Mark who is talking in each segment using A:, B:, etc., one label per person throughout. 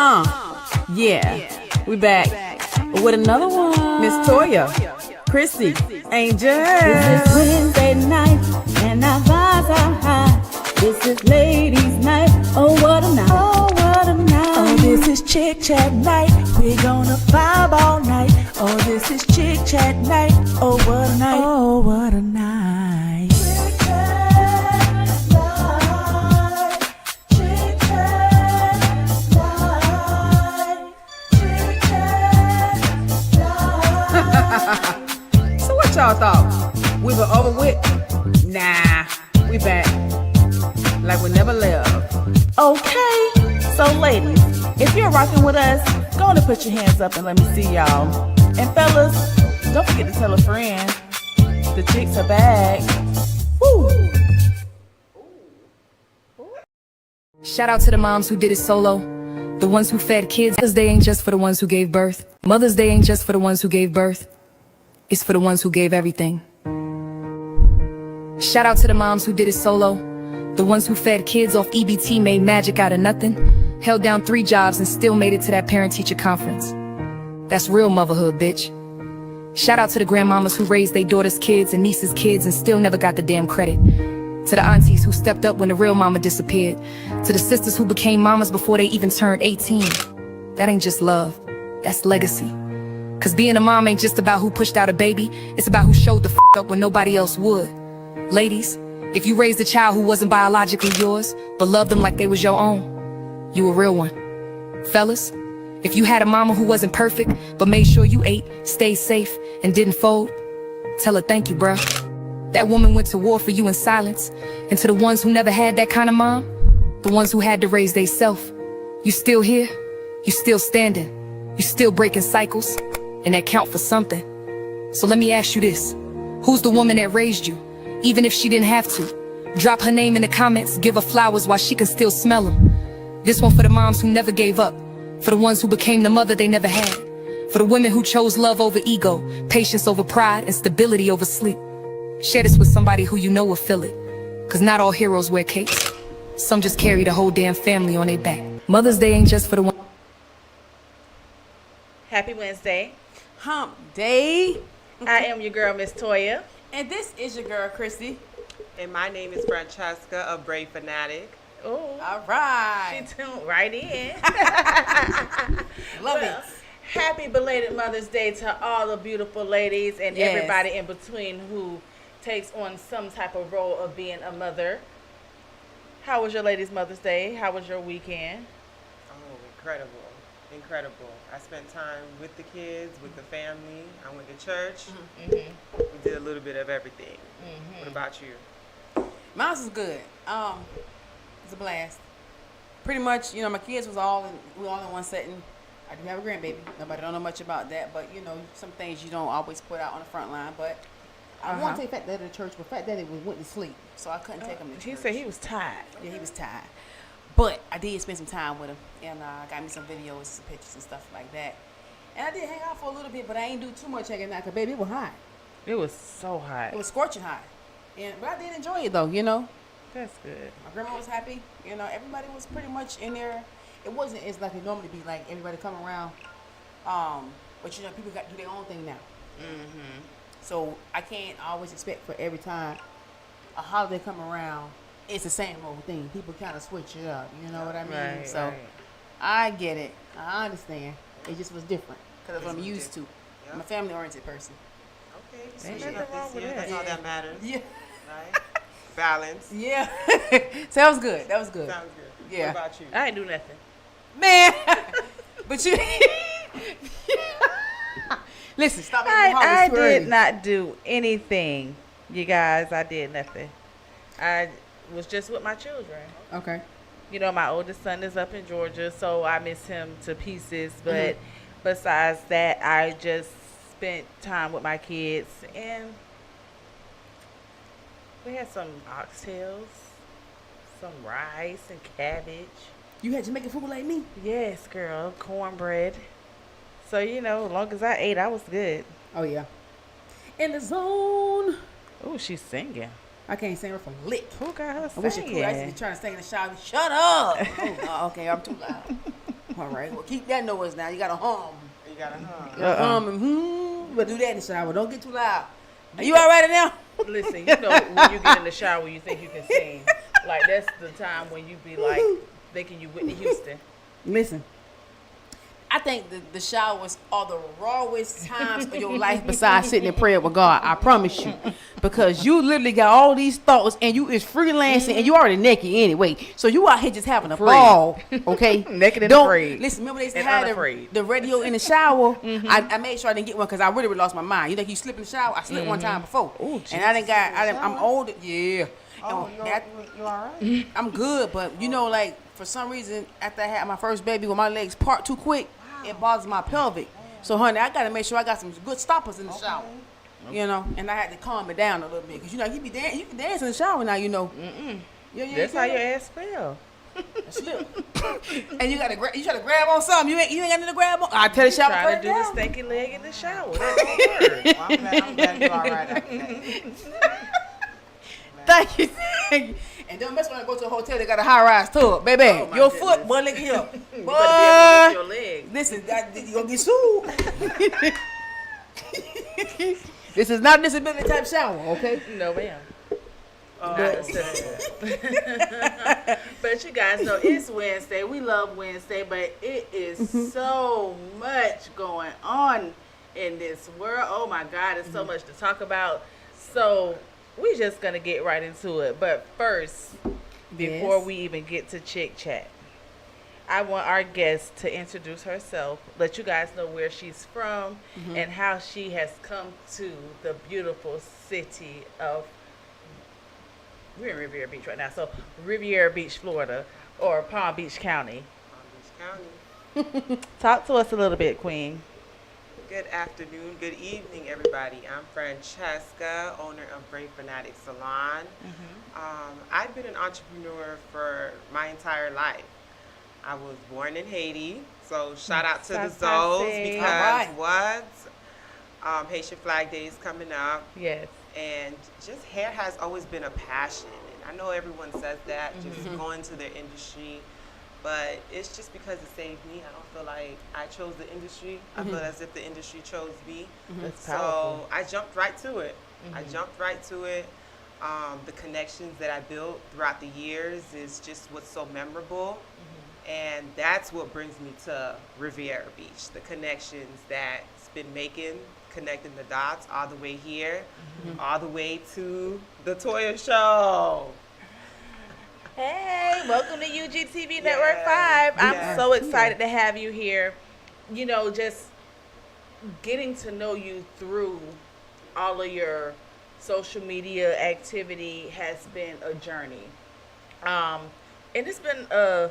A: Yeah, we back with another one. Miss Toya, Chrissy, Angel.
B: This is Wednesday night, and our vibes are high. This is ladies' night, oh what a night, oh what a night.
C: Oh, this is Chick Chat night, we're gonna vibe all night. Oh, this is Chick Chat night, oh what a night, oh what a night. Chick Chat night, Chick Chat night, Chick Chat night.
A: So what y'all thought? We were over with? Nah, we back like we never left.
C: Okay, so ladies, if you're rocking with us, go on and put your hands up and let me see y'all. And fellas, don't forget to tell a friend. The chicks are back. Woo!
D: Shout out to the moms who did it solo. The ones who fed kids. Mother's Day ain't just for the ones who gave birth. Mother's Day ain't just for the ones who gave birth. It's for the ones who gave everything. Shout out to the moms who did it solo. The ones who fed kids off EBT, made magic out of nothing. Held down 3 jobs and still made it to that parent-teacher conference. That's real motherhood, bitch. Shout out to the grandmamas who raised their daughters' kids and nieces' kids and still never got the damn credit. To the aunties who stepped up when the real mama disappeared. To the sisters who became mamas before they even turned 18. That ain't just love, that's legacy. Cause being a mom ain't just about who pushed out a baby, it's about who showed the f up when nobody else would. Ladies, if you raised a child who wasn't biologically yours, but loved them like they was your own, you a real one. Fellas, if you had a mama who wasn't perfect, but made sure you ate, stayed safe, and didn't fold, tell her thank you, bruh. That woman went to war for you in silence. And to the ones who never had that kind of mom, the ones who had to raise they self, you still here, you still standing, you still breaking cycles, and that count for something. So let me ask you this, who's the woman that raised you, even if she didn't have to? Drop her name in the comments, give her flowers while she can still smell them. This one for the moms who never gave up, for the ones who became the mother they never had, for the women who chose love over ego, patience over pride, and stability over sleep. Share this with somebody who you know will feel it, cause not all heroes wear capes. Some just carry the whole damn family on their back. Mother's Day ain't just for the one.
E: Happy Wednesday.
A: Hump Day.
E: I am your girl, Miss Toya.
A: And this is your girl, Chrissy.
F: And my name is Francesca of Brave Fanatic.
E: Oh,
A: All right.
E: she tuned right in.
A: Love it.
E: Happy belated Mother's Day to all the beautiful ladies and
A: Yes.
E: everybody in between who takes on some type of role of being a mother. How was your ladies' Mother's Day? How was your weekend?
F: Oh, incredible. Incredible. I spent time with the kids, with the family. I went to church. We did a little bit of everything. What about you?
A: Mine was good. It's a blast. Pretty much, my kids we all in one setting. I do have a grandbaby. Nobody don't know much about that, but some things you don't always put out on the front line. But I want to take Fat Daddy to church, but Fat Daddy went to sleep, so I couldn't take him to church.
E: He said he was tired.
A: Yeah, he was tired. But I did spend some time with him, and got me some videos, some pictures, and stuff like that. And I did hang out for a little bit, but I ain't do too much hanging out, because, baby, it was hot.
E: It was so hot.
A: It was scorching hot. But I did enjoy it, though,
E: That's good.
A: My grandma was happy. Everybody was pretty much in there. It wasn't as like it normally be, like everybody come around. But people got to do their own thing now. So I can't always expect for every time a holiday come around, it's the same old thing. People kind of switch it up. You know what I mean?
E: Right,
A: so
E: right.
A: I get it. I understand. It just was different because that's what I'm used to.
F: Yep.
A: I'm a family-oriented person.
F: Okay, so
E: Ain't
F: you
E: nothing
F: got
E: wrong
F: this
E: with
F: year.
E: that.
F: That's all that matters.
A: Yeah.
F: Right? Balance.
A: Yeah. So that was good. That was good.
F: Sounds good.
A: Yeah.
F: What about you?
E: I ain't do nothing.
A: Man. But you. Listen, stop making me
E: I
A: too early.
E: did not do anything, you guys. I did nothing. I was just with my children.
A: Okay.
E: My oldest son is up in Georgia, so I miss him to pieces. But besides that, I just spent time with my kids, and we had some oxtails, some rice and cabbage.
A: You had Jamaican food like me?
E: Yes, girl, cornbread. So, as long as I ate, I was good.
A: Oh, yeah. In the zone.
E: Oh, she's singing.
A: I can't sing her for lick.
E: Who got her
A: I wish I
E: singing?
A: could. I used to be trying to sing in the shower. Shut up. Oh, okay, I'm too loud. All right. Well, keep that noise now. You got to hum.
F: You gotta hum.
A: Hum and but do that in the shower. Don't get too loud. Are you all right now?
E: Listen, you know when you get in the shower, you think you can sing. Like that's the time when you be like thinking you Whitney Houston.
A: Listen. I think the showers are the rawest times of your life besides sitting in prayer with God. I promise you. Because you literally got all these thoughts and you is freelancing and you already naked anyway. So you out here just having a ball, okay?
E: Naked and afraid.
A: Listen, remember they used to
E: And
A: have
E: unafraid.
A: the radio in the shower? I made sure I didn't get one because I really lost my mind. You think you slip in the shower? I slipped one time before.
E: Ooh,
A: and I'm older. Yeah.
F: Oh,
A: And
F: you all right?
A: I'm good, but you know, like for some reason, after I had my first baby, with my legs part too quick, it bothers my pelvic. So, honey, I gotta make sure I got some good stoppers in the shower. You know, and I had to calm it down a little bit because you know you can dance in the shower now. You know,
E: That's how your ass fell.
A: slip. And you try to grab on something. You ain't got nothing to grab on. I tell the shower
E: Try to do the
A: down.
E: stinky leg in the shower. That don't work.
F: Well, I'm glad you're all right after that.
A: Thank you. And don't mess when I go to a hotel. They got a high rise tub, baby.
E: Oh, my
A: your
E: goodness.
A: foot, boy, look here,
E: You better be able to lift your legs.
A: Listen, you gonna get sued. This is not a disability type shower, okay?
E: No, ma'am. But you guys know it's Wednesday. We love Wednesday, but it is so much going on in this world. Oh my God, it's so much to talk about. So we're just gonna get right into it. But first, before we even get to Chick Chat, I want our guest to introduce herself, let you guys know where she's from and how she has come to the beautiful city of, we're in Riviera Beach right now, so Riviera Beach, Florida, or Palm Beach County.
F: Palm Beach County.
E: Talk to us a little bit, Queen.
F: Good afternoon, good evening, everybody. I'm Francesca, owner of Brain Fanatic Salon. I've been an entrepreneur for my entire life. I was born in Haiti, so shout out to the Zoes because Haitian Flag Day is coming up.
E: Yes.
F: And just hair has always been a passion. And I know everyone says that, just going to their industry. But it's just because it saved me. I don't feel like I chose the industry. I feel as if the industry chose me.
E: That's
F: So
E: powerful.
F: I jumped right to it. The connections that I built throughout the years is just what's so memorable. And that's what brings me to Riviera Beach. The connections that's been making, connecting the dots all the way here, all the way to the Toya Show.
E: Hey, welcome to UGTv Network 5. I'm so excited to have you here. You know, just getting to know you through all of your social media activity has been a journey. And it's been a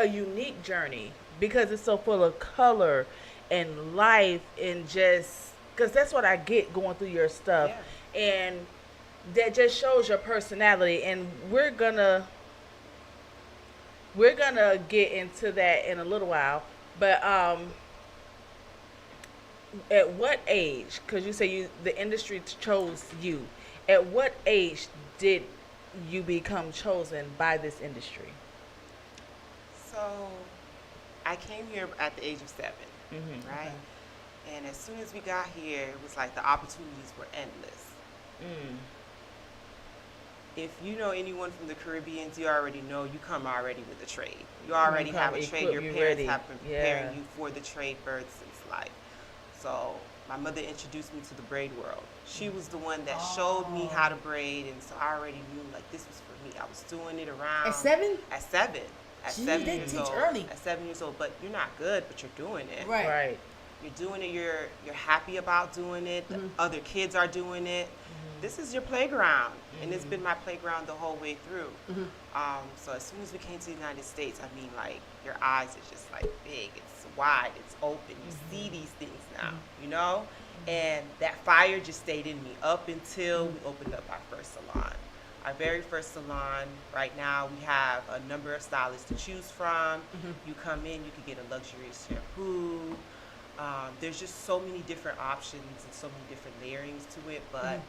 E: unique journey because it's so full of color and life and just, because that's what I get going through your stuff. And that just shows your personality, and we're gonna get into that in a little while. But at what age? Because you say the industry chose you. At what age did you become chosen by this industry?
F: So I came here at the age of 7, right? And as soon as we got here, it was like the opportunities were endless. If you know anyone from the Caribbean, you already know you come already with a trade. You already have a trade. Your parents have been preparing you for the trade birth since life. So my mother introduced me to the braid world. She was the one that showed me how to braid, and so I already knew like this was for me. I was doing it around
A: At 7?
F: At 7. At
A: Gee,
F: 7
A: they
F: years
A: teach
F: old.
A: early.
F: At 7 years old, but you're not good, but you're doing it.
A: Right.
F: You're doing it. You're happy about doing it. The other kids are doing it. This is your playground, and it's been my playground the whole way through. So as soon as we came to the United States, I mean, like, your eyes are just like big, it's wide, it's open. You see these things now, you know? And that fire just stayed in me up until we opened up our first salon. Our very first salon. Right now, we have a number of stylists to choose from. You come in, you can get a luxurious shampoo. There's just so many different options and so many different layerings to it, but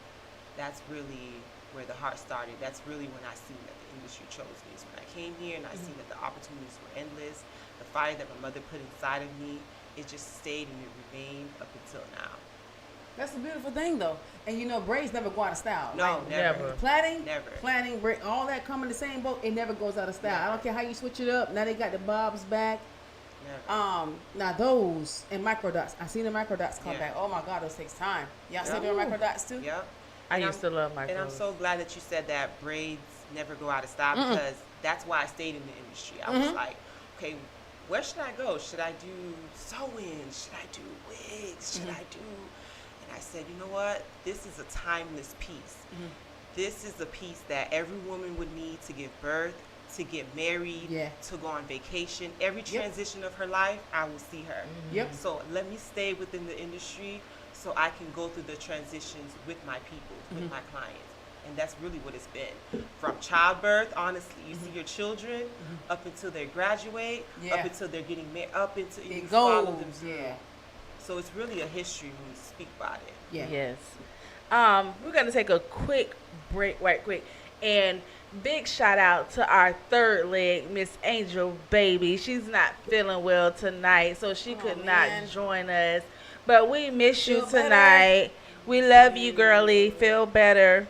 F: that's really where the heart started. That's really when I seen that the industry chose me. Is when I came here and I seen that the opportunities were endless. The fire that my mother put inside of me, it just stayed and it remained up until now.
A: That's a beautiful thing, though. And you know, braids never go out of style.
F: No,
A: Like,
F: never.
A: plaiting,
F: Never.
A: plaiting, all that come in the same boat. It never goes out of style. I don't care how you switch it up. Now they got the bobs back.
F: Never.
A: Now those and micro dots. I seen the micro dots come
F: Yeah.
A: back. Oh my God, those takes time. Y'all still
F: Yeah.
A: doing micro dots too?
F: Yep.
E: I
F: And
E: used to love my
F: And I'm so glad that you said that braids never go out of style because that's why I stayed in the industry. I was like, okay, where should I go? Should I do sewing? Should I do wigs? Should I do? And I said, you know what? This is a timeless piece. This is a piece that every woman would need to give birth, to get married, to go on vacation. Every transition of her life, I will see her.
A: Yep.
F: So let me stay within the industry so I can go through the transitions with my people, with my clients. And that's really what it's been. From childbirth, honestly, you see your children up until they graduate, up until they're getting married, up until you follow them through. So it's really a history when you speak about it.
A: Yeah.
E: Yes. We're going to take a quick break, right quick. And big shout out to our third leg, Miss Angel Baby. She's not feeling well tonight, so she could not join us. But we miss you tonight. We love you, girlie. Feel better.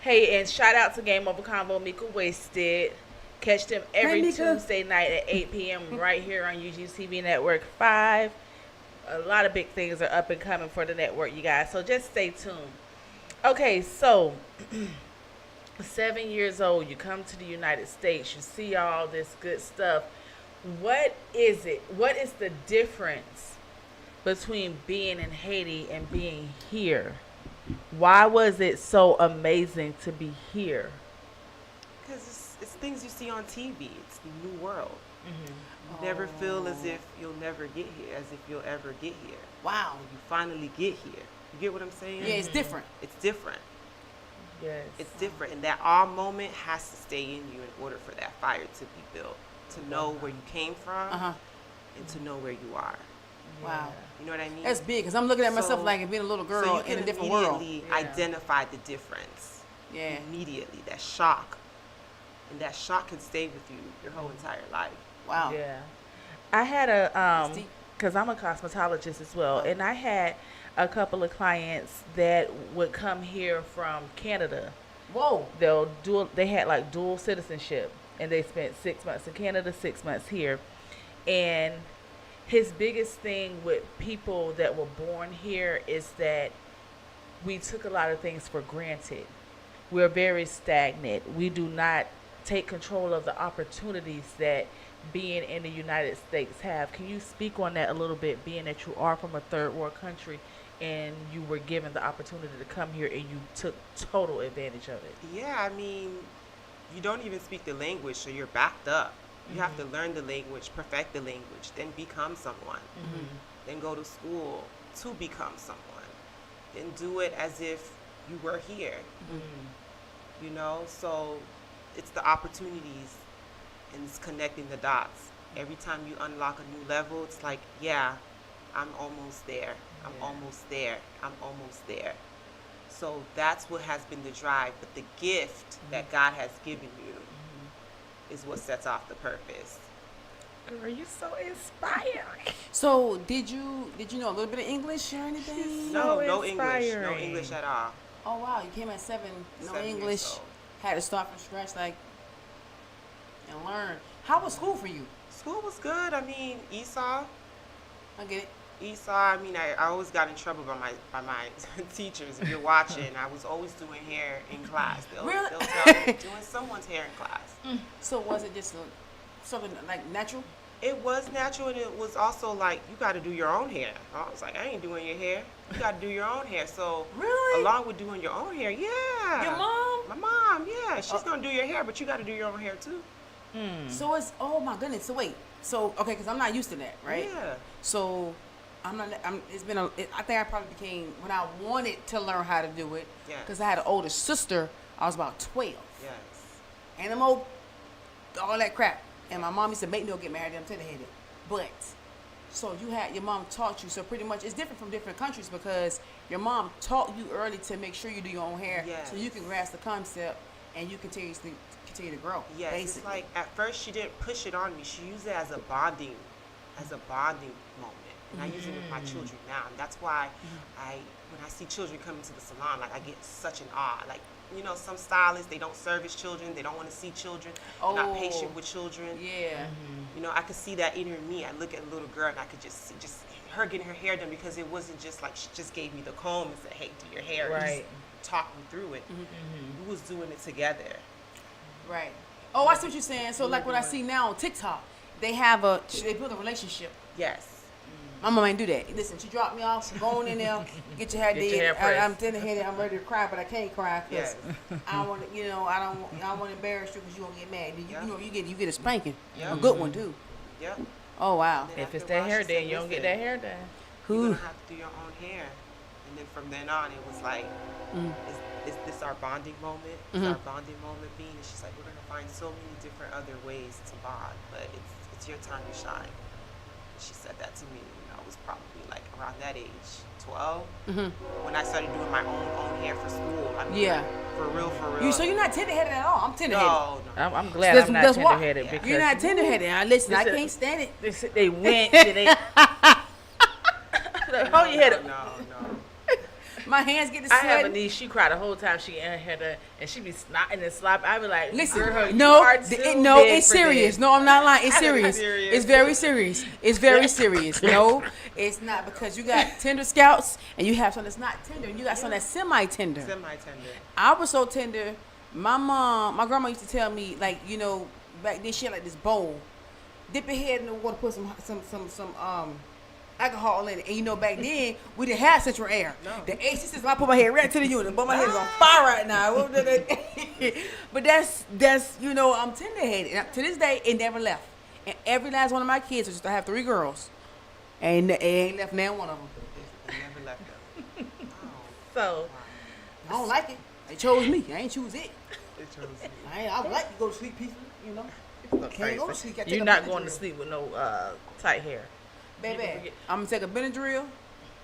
E: Hey, and shout out to Game Over Convo, Mika Wasted. Catch them every Tuesday night at 8 p.m. right here on UGTv Network 5. A lot of big things are up and coming for the network, you guys. So just stay tuned. Okay, so 7 years old, you come to the United States, you see all this good stuff. What is it? What is the difference between being in Haiti and being here? Why was it so amazing to be here?
F: Because it's things you see on TV. It's the new world. You never feel as if you'll never get here, as if you'll ever get here.
A: Wow.
F: You finally get here. You get what I'm saying?
A: Yeah, it's different.
F: It's different.
E: Yes.
F: It's different. And that awe moment has to stay in you in order for that fire to be built. To know where you came from and to know where you are.
A: Wow.
F: You know what I mean?
A: That's big, because I'm looking at myself
F: So-
A: like being a little girl
F: so you
A: in
F: can
A: a different world.
F: immediately identify the difference.
A: Yeah.
F: Immediately. That shock. And that shock can stay with you your whole entire life.
A: Wow.
E: Yeah. I had a,
A: deep.
E: because I'm a cosmetologist as well, and I had a couple of clients that would come here from Canada.
A: Whoa.
E: They had like dual citizenship, and they spent 6 months in Canada, 6 months here. And his biggest thing with people that were born here is that we took a lot of things for granted. We're very stagnant. We do not take control of the opportunities that being in the United States have. Can you speak on that a little bit, being that you are from a third world country and you were given the opportunity to come here and you took total advantage of it?
F: Yeah, I mean, you don't even speak the language, so you're backed up. You have to learn the language, perfect the language, then become someone. Then go to school to become someone. Then do it as if you were here. You know, so it's the opportunities and it's connecting the dots. Every time you unlock a new level, it's like, yeah, I'm almost there. I'm almost there. I'm almost there. So that's what has been the drive. But the gift that God has given you is what sets off the purpose.
E: Girl, you're so inspiring.
A: So did you know a little bit of English or anything?
F: No,
E: So
F: no English. No
E: inspiring.
F: English at all.
A: Oh wow, you came at 7, no
F: 7 years
A: English,
F: old.
A: had to start from scratch, like, and learn. How was school for you?
F: School was good. I mean, Esau.
A: I get it.
F: Esau, I mean, I always got in trouble by my teachers. If you're watching, I was always doing hair in class.
A: Really?
F: They'll tell me doing someone's hair in class.
A: So was it just something like natural?
F: It was natural, and it was also like, you got to do your own hair. I was like, I ain't doing your hair. You got to do your own hair. So
A: Really?
F: along with doing your own hair, yeah.
A: Your mom?
F: My mom, yeah. She's going to do your hair, but you got to do your own hair too.
A: So it's, oh my goodness. So wait. So okay, because I'm not used to that, right?
F: Yeah.
A: So it's been I think I probably became when I wanted to learn how to do it.
F: Yes.
A: Because I had an older sister. I was about 12.
F: Yes.
A: Animal, all that crap. And my mom used to make me go get married. I'm telling you, but So you had your mom taught you. So pretty much it's different from different countries because your mom taught you early to make sure you do your own hair,
F: Yes.
A: so you can grasp the concept and you continue to grow.
F: Yes,
A: basically.
F: it's like at first she didn't push it on me. She used it as a bonding moment, and I use it with my children now. And that's why when I see children come into the salon, like I get such an awe. Like, you know, some stylists, they don't service children, they don't want to see children, they're not patient with children.
A: Yeah.
F: You know, I could see that inner me. I look at a little girl and I could just see her getting her hair done, because it wasn't just like she just gave me the comb and said, hey, do your hair.
E: Right.
F: Just talk me through it. We was doing it together.
A: Right. Oh, I see what you're saying. So like what I see now on TikTok, they build a relationship.
F: Yes.
A: My mom ain't do that. Listen, she dropped me off. Go on in there, get your hair
E: Get your
A: did.
E: hair pressed.
A: I'm tender-headed. I'm ready to cry, but I can't cry because
F: Yes.
A: I don't want to. You know, I don't want to embarrass you because you gonna get mad. You,
F: Yeah.
A: you know, you get a spanking,
F: Yeah.
A: a good one too.
F: Yep.
A: Oh wow.
F: Then
E: If it's
F: after a
E: that
F: while,
E: hair
F: she
E: done,
F: said,
E: you don't get
F: "Listen,
E: that hair done.
F: You're gonna have to do your own hair." And then from then on, it was like, is this our bonding moment? Is our bonding moment being? And she's like, we're gonna find so many different other ways to bond, but it's your time to shine. And she said that to me. You know, I was probably like around that age, 12, when I started doing my own hair for school. I mean,
A: Yeah.
F: for real.
A: So you're not tender-headed at all. I'm tender-headed.
F: No.
E: I'm glad
A: That's-
E: I'm not
A: that's why.
E: tender-headed because
A: You're not tender-headed. I listen. I
E: Listen.
A: can't stand it.
E: they went and they. Hold your head up.
F: No.
A: My hands get to
E: I have a
A: sweating.
E: niece. She cried the whole time she in her hair done, and she be snotting and slopping. I be like,
A: Listen,
E: girl, you
A: no,
E: are too
A: no,
E: big
A: it's
E: for
A: serious.
E: this.
A: No, I'm not lying. It's
F: I think
A: serious.
F: it's serious.
A: It's very serious. It's very serious. No, it's not, because you got tender scalps and you have some that's not tender, and you got some that's semi-tender.
F: Semi-tender.
A: I was so tender. My grandma used to tell me, like, you know, back then she had like this bowl. Dip your head in the water, put some alcohol in it. And you know, back then we didn't have central air.
F: No.
A: The AC system, I put my head right to the unit, but my head is on fire right now. But that's you know, I'm tender headed. To this day, it never left. And every last one of my kids, I have 3 girls, and it ain't left now one of them.
F: It never left them.
E: So
A: I don't like it. They chose me. I ain't choose it.
F: It chose me.
A: I would like to go to sleep peacefully, you know. Can't go to sleep. Gotta take
E: you're
A: a
E: not
A: Benadryl.
E: going to sleep with no tight hair.
A: Baby, I'm gonna take a Benadryl,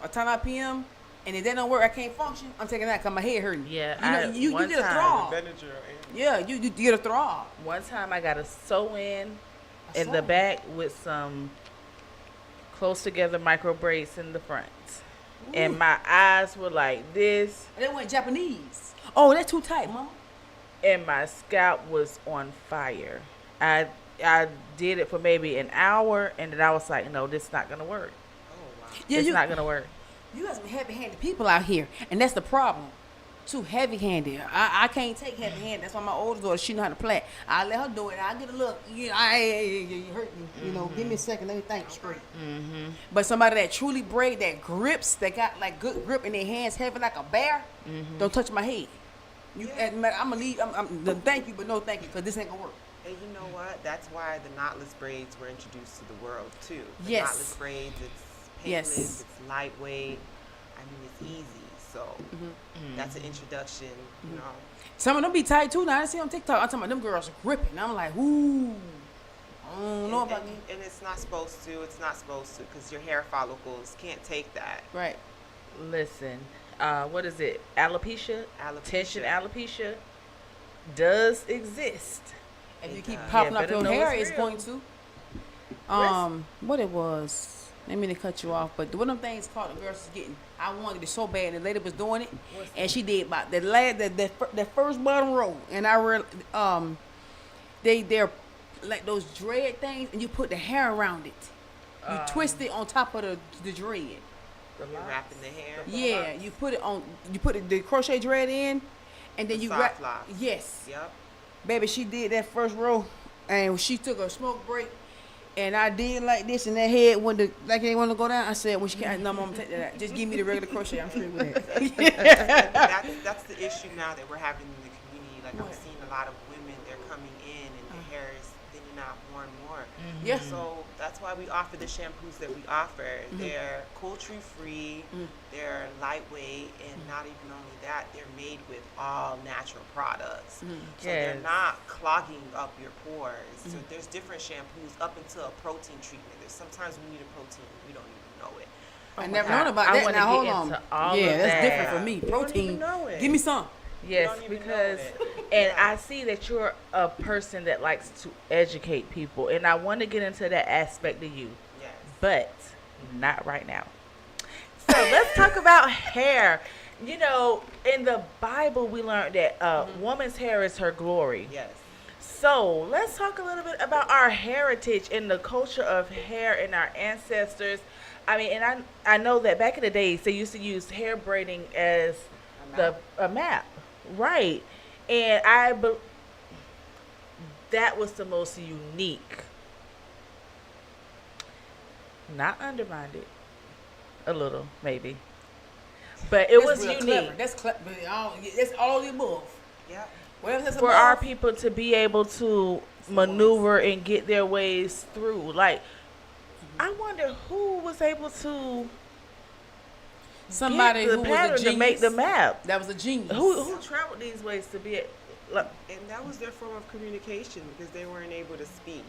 A: a 10 PM, and if that don't work, I can't function. I'm taking that because my head hurting.
E: Yeah,
A: you know, you
E: one
A: get a
E: time-
A: throb.
F: Benadryl.
A: Yeah, you get a throb.
E: One time I got a sew in the
A: sew-in?
E: back with some close together micro braids in the front. And my eyes were like this,
A: And they went Japanese. Oh, that's too tight, mama.
E: and my scalp was on fire. I did it for maybe an hour, and then I was like, no, this is not gonna work.
F: Oh, wow.
A: Yeah,
E: It's not gonna work.
A: You got some heavy-handed people out here, and that's the problem. Too heavy-handed. I can't take heavy-handed. That's why my oldest daughter, she know how to plait. I let her do it. I get a look. You hurt me. You know, give me a second. Let me think straight. But somebody that truly braid, that grips, that got like good grip in their hands, heavy like a bear, don't touch my head. I'm gonna leave. Thank you, but no thank you, because this ain't gonna work.
F: And you know what? That's why the knotless braids were introduced to the world too. The
A: Yes.
F: knotless braids, it's
A: Yes.
F: painless, it's lightweight. I mean, it's easy. So that's an introduction. You know.
A: Some of them be tight too. Now I see on TikTok, I'm talking about them girls gripping. I'm like, ooh, I don't know about me.
F: And it's not supposed to. It's not supposed to, because your hair follicles can't take that.
A: Right.
E: Listen, what is it? Alopecia?
F: Alopecia.
E: Tension alopecia does exist.
A: If you
F: It
A: keep
F: does.
A: popping
E: Yeah,
A: up
E: better
A: your
E: know
A: hair,
E: it's
A: it's
E: real.
A: going to. What it was. I didn't mean to cut you off, but one of them things called the girls was getting. I wanted it so bad. The lady was doing it, and she did about the first bottom row, and I really they're like those dread things, and you put the hair around it. You twist it on top of the dread.
F: You're wrapping the hair.
A: Yeah, you put it on. You put the crochet dread in, and then
F: The
A: you
F: soft
A: wrap.
F: locks.
A: Yes,
F: Yep.
A: baby, she did that first row, and she took a smoke break, and I did like this, and that head when the like they want to go down. I said, when she can't, no, mom, take that out. Just give me the regular crochet. I'm straight with it.
F: That's the issue now that we're having in the community. Like, I'm
A: What?
F: seeing a lot of women, they're coming in and their hair is thinning out more and more.
A: Yeah.
F: So that's why we offer the shampoos that we offer. They're poultry free, they're lightweight, and not even only that, they're made with all natural products. So they're
E: Yes.
F: not clogging up your pores. So there's different shampoos up until a protein treatment. There's sometimes we need a protein, we don't even know it.
A: I never
E: God.
A: known about
E: I
A: that.
E: wanna
A: Now
E: get
A: hold on.
E: into all
A: Yeah,
E: of
A: that's
E: that.
A: different for me.
F: You don't even
A: Protein.
F: know it.
A: Give me some.
E: Yes,
F: don't even know
E: because
F: it.
E: and I see that you're a person that likes to educate people, and I want to get into that aspect of you,
F: Yes.
E: but not right now. So let's talk about hair. You know, in the Bible, we learned that a woman's hair is her glory.
F: Yes.
E: So let's talk a little bit about our heritage and the culture of hair and our ancestors. I mean, and I know that back in the days they used to use hair braiding as a map, right? And that was the most unique. Not undermined it, a little maybe, but it was
A: real
E: unique.
A: Clever. That's clever. That's all the above.
F: Yeah.
A: Whatever that's
E: For
A: above.
E: our people to be able to maneuver and get their ways through. Like, I wonder who was able to
A: Somebody
E: get the
A: who was a
E: pattern
A: genius.
E: to make the map.
A: That was a genius.
E: Who traveled these ways to be like,
F: And that was their form of communication because they weren't able to speak.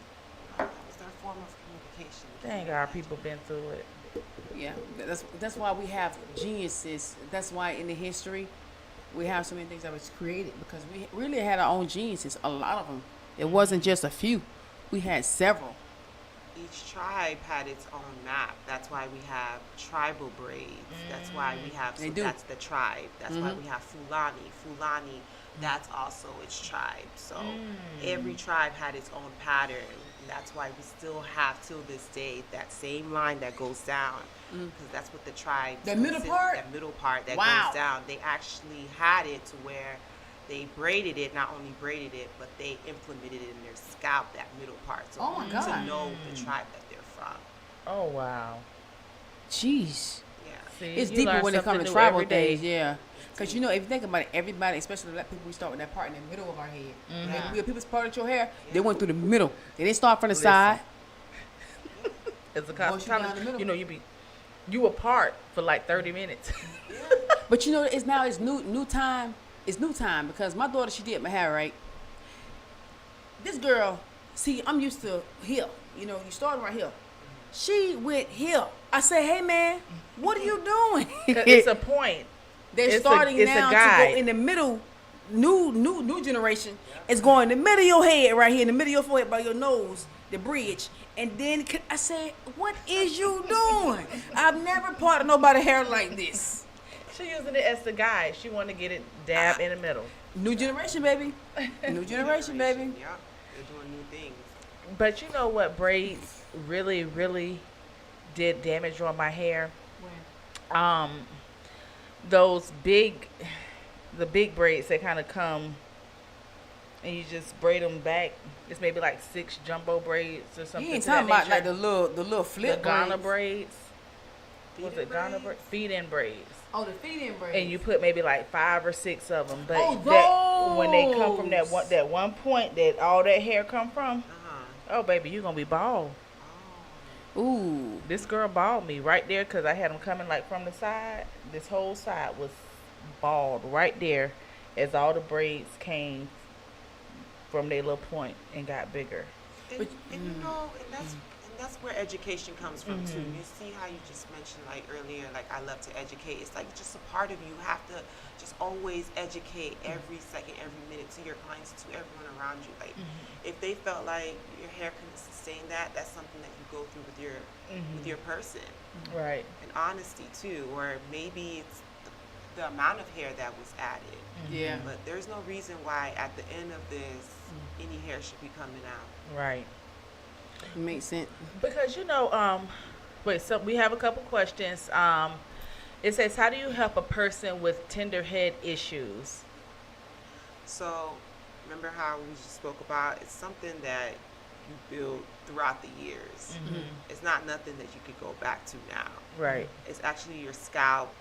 F: That was their form of communication.
E: dang, our people been through it.
A: Yeah, that's why we have geniuses. That's why in the history we have so many things that was created because we really had our own geniuses. A lot of them. It wasn't just a few. We had several.
F: Each tribe had its own map. That's why we have tribal braids. That's why we have,
A: They
F: so
A: do.
F: that's the tribe. That's why we have Fulani. Fulani, that's also its tribe. So every tribe had its own pattern. And that's why we still have till this day that same line that goes down. Because that's what the tribe.
A: That middle part?
F: That middle part that
A: Wow.
F: goes down. They actually had it to where they braided it, not only braided it, but they implemented it in their scalp, that middle part. So
A: Oh my God.
F: to know the tribe that they're from.
E: Oh wow.
A: Jeez.
F: Yeah.
E: See,
A: It's
E: you
A: deeper
E: learn
A: when it comes
E: something
A: to
E: new
A: tribal
E: every day.
A: things, yeah. Because you know, if you think about it, everybody, especially the black people, we start with that part in the middle of our head.
F: Yeah.
A: When people parted your hair, they went through the middle. They didn't start from the
E: Listen.
A: side.
E: As a
A: Once you down the
E: cosmetologist,
A: middle.
E: you know, you apart for like 30 minutes.
A: But you know, it's new time. It's new time because my daughter, she did my hair right. This girl, see, I'm used to here. You know, you started right here. She went here. I said, hey man, what are you doing?
E: 'Cause it's a point.
A: They're
E: it's
A: starting
E: it's a
A: now to
E: guide.
A: go in the middle. New generation is going in the middle of your head right here, in the middle of your forehead by your nose, the bridge. And then I said, what is you doing? I've never parted nobody's hair like this.
E: She using it as the guide. She want to get it dab in the middle.
A: New generation, baby. New generation, baby.
F: Yeah. They're doing new things.
E: But you know what braids really, really did damage on my hair? Those the big braids that kind of come and you just braid them back. It's maybe like 6 jumbo braids or something.
A: You ain't
E: to that
A: talking about like
E: nature.
A: the little
E: the
A: flip
E: Ghana
A: braids.
E: braids. Was it Ghana braids? Feed-in braids.
A: Oh, the feed-in braids.
E: And you put maybe like 5 or 6 of them. But
A: Oh,
E: when they come from
A: those.
E: that one point that all that hair come from,
F: Uh-huh.
E: oh baby, you gonna be bald.
A: Ooh.
E: This girl bald me right there because I had them coming like from the side. This whole side was bald right there as all the braids came from their little point and got bigger.
F: And you know, and that's where education comes from too. You see how you just mentioned like earlier, like I love to educate. It's like just a part of you have to just always educate every second, every minute to your clients, to everyone around you. Like if they felt like your hair couldn't sustain that, that's something that you go through with your person.
E: Right.
F: And honesty too, or maybe it's the amount of hair that was added.
A: Yeah.
F: But there's no reason why at the end of this any hair should be coming out.
E: Right.
A: Makes sense.
E: Because you know, so we have a couple questions. It says, how do you help a person with tender head issues?
F: So remember how we just spoke about it's something that you build throughout the years. It's not nothing that you could go back to now.
E: Right.
F: It's actually your scalp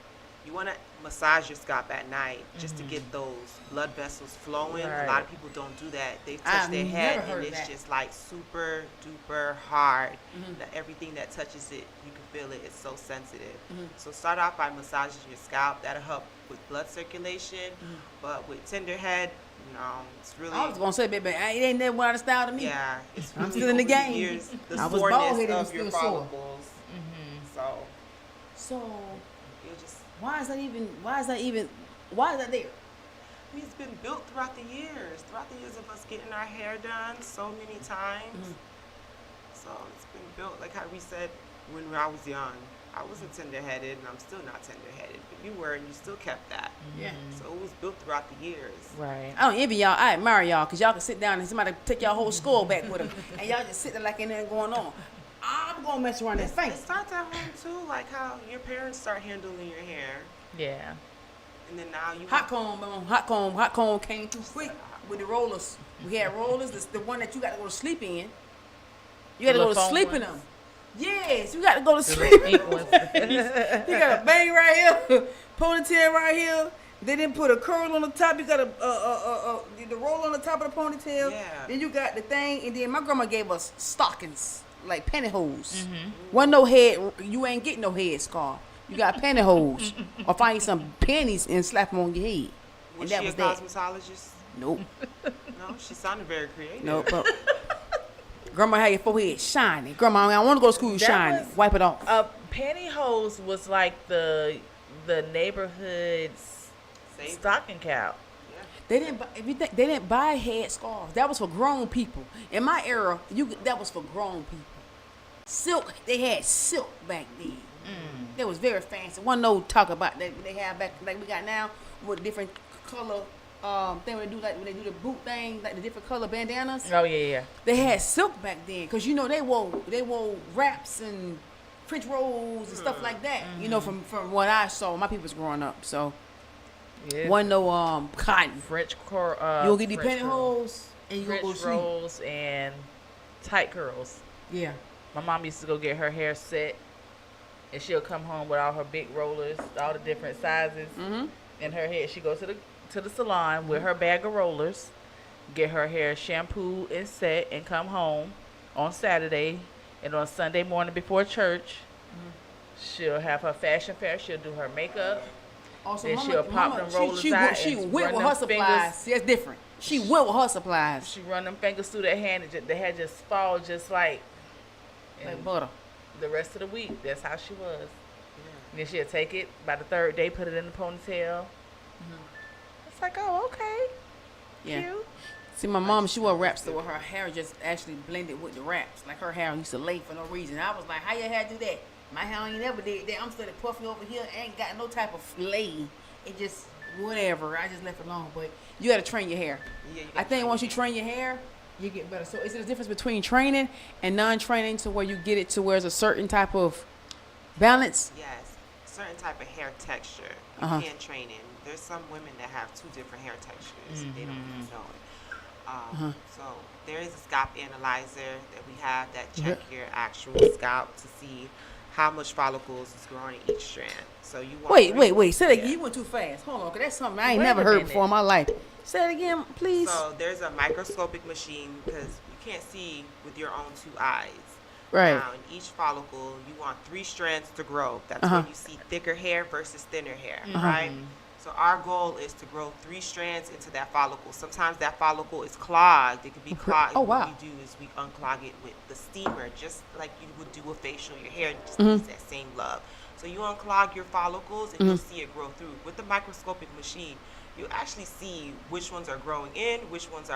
F: You want to massage your scalp at night just to get those blood vessels flowing. A lot of people don't do that. They touch
A: I've
F: their
A: never
F: head
A: heard
F: and it's
A: that.
F: just like super duper hard. That everything that touches it, you can feel it. It's so sensitive. So start off by massaging your scalp. That'll help with blood circulation. But with tender head, it's really.
A: I was gonna say, baby, it ain't never went out of style to me.
F: Yeah, it's
A: I'm
F: really
A: still in the
F: over
A: game.
F: years, the
A: I was
F: soreness
A: bald-headed and
F: of your
A: still sore.
F: follicles. So
A: So
F: you just.
A: why is that there?
F: It's been built throughout the years of us getting our hair done so many times. So it's been built, like how we said when I was young. I wasn't tender-headed, and I'm still not tender-headed, but you were, and you still kept that.
A: Yeah.
F: So it was built throughout the years.
E: Right.
A: I don't envy y'all. I admire y'all because y'all can sit down and somebody take y'all whole skull back with them, and y'all just sit there like ain't nothing going on. I'm gonna mess around and
F: It
A: faint.
F: starts at home too, like how your parents start handling your hair,
E: Yeah.
F: and then now you
A: Hot comb came too quick with the rollers. We had rollers. The one that you got to go to sleep in. You got to
E: The
A: go to
E: foam
A: sleep in
E: ones?
A: them. Yes, you got to go to
E: The
A: sleep.
E: little pink ones.
A: You got a bang right here, ponytail right here. They didn't put a curl on the top. You got the roll on the top of the ponytail.
F: Yeah.
A: Then you got the thing, and then my grandma gave us stockings like pantyhose. Wasn't no head. You ain't getting no head scarf. You got pantyhose, or find some panties and slap them on your head. And
F: Was
A: that
F: she
A: was
F: a
A: that.
F: cosmetologist?
A: Nope.
F: No, she sounded very creative.
A: Nope. Grandma had your forehead shining. Grandma, I want to go to school
E: That
A: shining.
E: was-
A: Wipe it off.
E: Pantyhose was like the neighborhood's
F: Save.
E: stocking cap.
A: They didn't buy, if you think, they didn't buy head scarves. That was for grown people. In my era, that was for grown people. Silk, they had silk back then. That was very fancy. One no talk about that they have back like we got now with different color thing when they do the boot thing, like the different color bandanas.
E: Oh yeah.
A: They had silk back then because they wore wraps and French rolls and stuff like that. You know, from what I saw, my people was growing up. So
E: Yeah.
A: one no cotton.
E: French
A: You'll get the
E: French
A: pantyhose and you
E: French
A: go to sleep.
E: rolls and tight curls.
A: Yeah.
E: My mom used to go get her hair set, and she'll come home with all her big rollers, all the different sizes in her hair. She goes to the salon with her bag of rollers, get her hair shampooed and set, and come home on Saturday. And on Sunday morning before church, she'll have her fashion fair. She'll do her makeup.
A: Also,
E: Then she'll pop them rollers
A: she
E: out
A: She
E: and
A: went
E: run
A: with
E: them
A: her supplies. See, that's different. She went with her supplies.
E: She run them fingers through their hand, and the hair just fall just like.
A: Like
E: and
A: butter.
E: the rest of the week, that's how she was. And then she'll take it by the third day, put it in the ponytail. It's like, oh, okay.
A: Yeah.
E: Cute.
A: See, my mom, she wore wraps so her hair just actually blended with the wraps. Like her hair used to lay for no reason. I was like, how your hair do that? My hair ain't never did that. I'm still puffy over here. Ain't got no type of lay. It just, whatever. I just left it alone. But you got to train your hair.
F: Yeah, you
A: I
F: gotta
A: think
F: train
A: once you
F: your
A: train your hair, you get better. So is there a difference between training and non-training to where you get it to where it's a certain type of balance?
F: Yes, certain type of hair texture. You can train in. There's some women that have two different hair textures. They don't even know it. So there is a scalp analyzer that we have that check your actual scalp to see how much follicles is growing in each strand. So you want
A: Wait. Say that again.
F: Yeah.
A: You went too fast. Hold on, because that's something I ain't
E: Wait
A: never
E: a
A: heard
E: minute.
A: before in my life. Say it again, please.
F: So there's a microscopic machine because you can't see with your own two eyes.
A: Right.
F: Now, in each follicle, you want 3 strands to grow. That's
A: Uh-huh.
F: when you see thicker hair versus thinner hair, right? So our goal is to grow 3 strands into that follicle. Sometimes that follicle is clogged. It could be clogged.
A: Oh, wow.
F: What we do is we unclog it with the steamer, just like you would do a facial. Your hair just needs that same love. So you unclog your follicles and you'll see it grow through. With the microscopic machine, you actually see which ones are growing in, which ones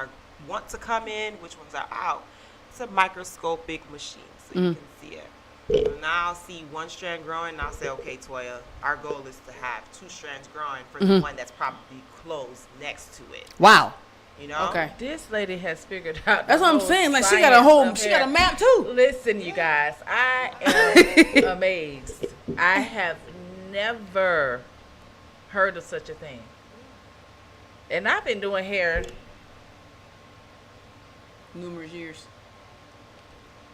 F: want to come in, which ones are out. It's a microscopic machine, so you can see it. So now I'll see 1 strand growing, and I'll say, okay, Toya, our goal is to have 2 strands growing for the one that's probably closed next to it.
A: Wow.
F: You know?
A: Okay.
E: This lady has figured out.
A: That's
E: the
A: what I'm
E: whole
A: saying. Like she
E: science of
A: she got a
E: hair.
A: map too.
E: Listen, you guys, I am amazed. I have never heard of such a thing. And I've been doing hair,
A: Numerous years.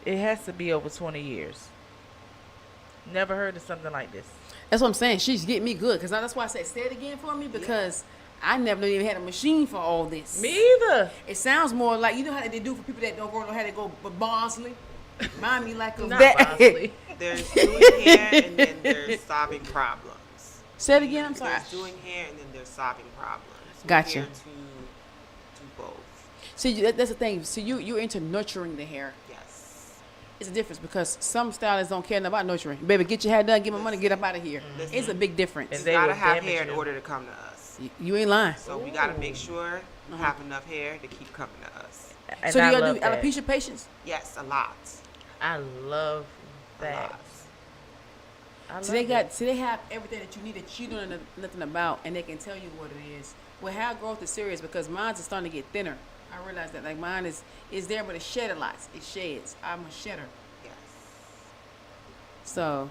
E: it has to be over 20 years. Never heard of something like this.
A: That's what I'm saying. She's getting me good because that's why I said say it again for me because I never even had a machine for all this.
E: Me either.
A: It sounds more like you know how they do for people that don't know how to go Barnsley. Remind me like of
E: Not
A: that.
E: Bosley.
F: There's doing hair and then there's solving problems.
A: Say it again. I'm sorry.
F: There's doing hair and then there's solving problems. We're
A: Gotcha.
F: here to do both.
A: See, that's the thing. So you're into nurturing the hair.
F: Yes.
A: It's a difference because some stylists don't care enough about nurturing. Baby, get your hair done, get my money, get up out of here.
F: Listen.
A: It's a big difference.
E: And
F: You
E: they
F: gotta
E: will
F: have
E: damage
F: hair in
E: you.
F: order to come to us.
A: You ain't lying.
F: So we gotta make sure you have enough hair to keep coming to us.
E: And
A: So do
E: I
A: y'all
E: love
A: do
E: that.
A: alopecia patients?
F: Yes, a lot.
E: I love
F: A
E: that.
F: lot.
E: I
A: So they
E: love
A: got,
E: it.
A: so they have everything that you need that you don't know nothing about, and they can tell you what it is. Well, hair growth is serious because mine's is starting to get thinner. I realize that, like mine is there, but it shed a lot. It sheds. I'm a shedder,
F: Yes.
A: so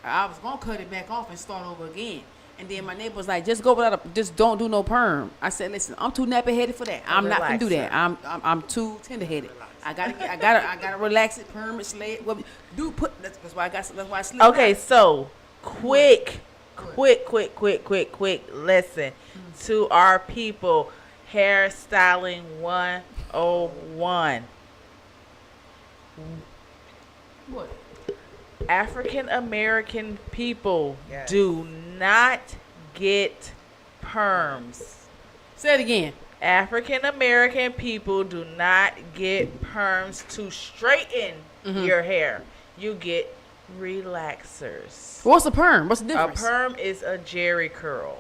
A: I was gonna cut it back off and start over again. And then my neighbor was like, "Just go without just don't do no perm." I said, "Listen, I'm too nappy headed for that. I'm not gonna do that. I'm too tender headed. I gotta relax it, perm it, slay it. Well, that's why that's why I sleep.
E: Okay, so quick lesson to our people. Hairstyling 101.
A: What?
E: African American people
F: Yes.
E: do not get perms.
A: Say it again.
E: African American people do not get perms to straighten your hair. You get relaxers.
A: What's a perm? What's the
E: A
A: difference?
E: perm is a jerry curl.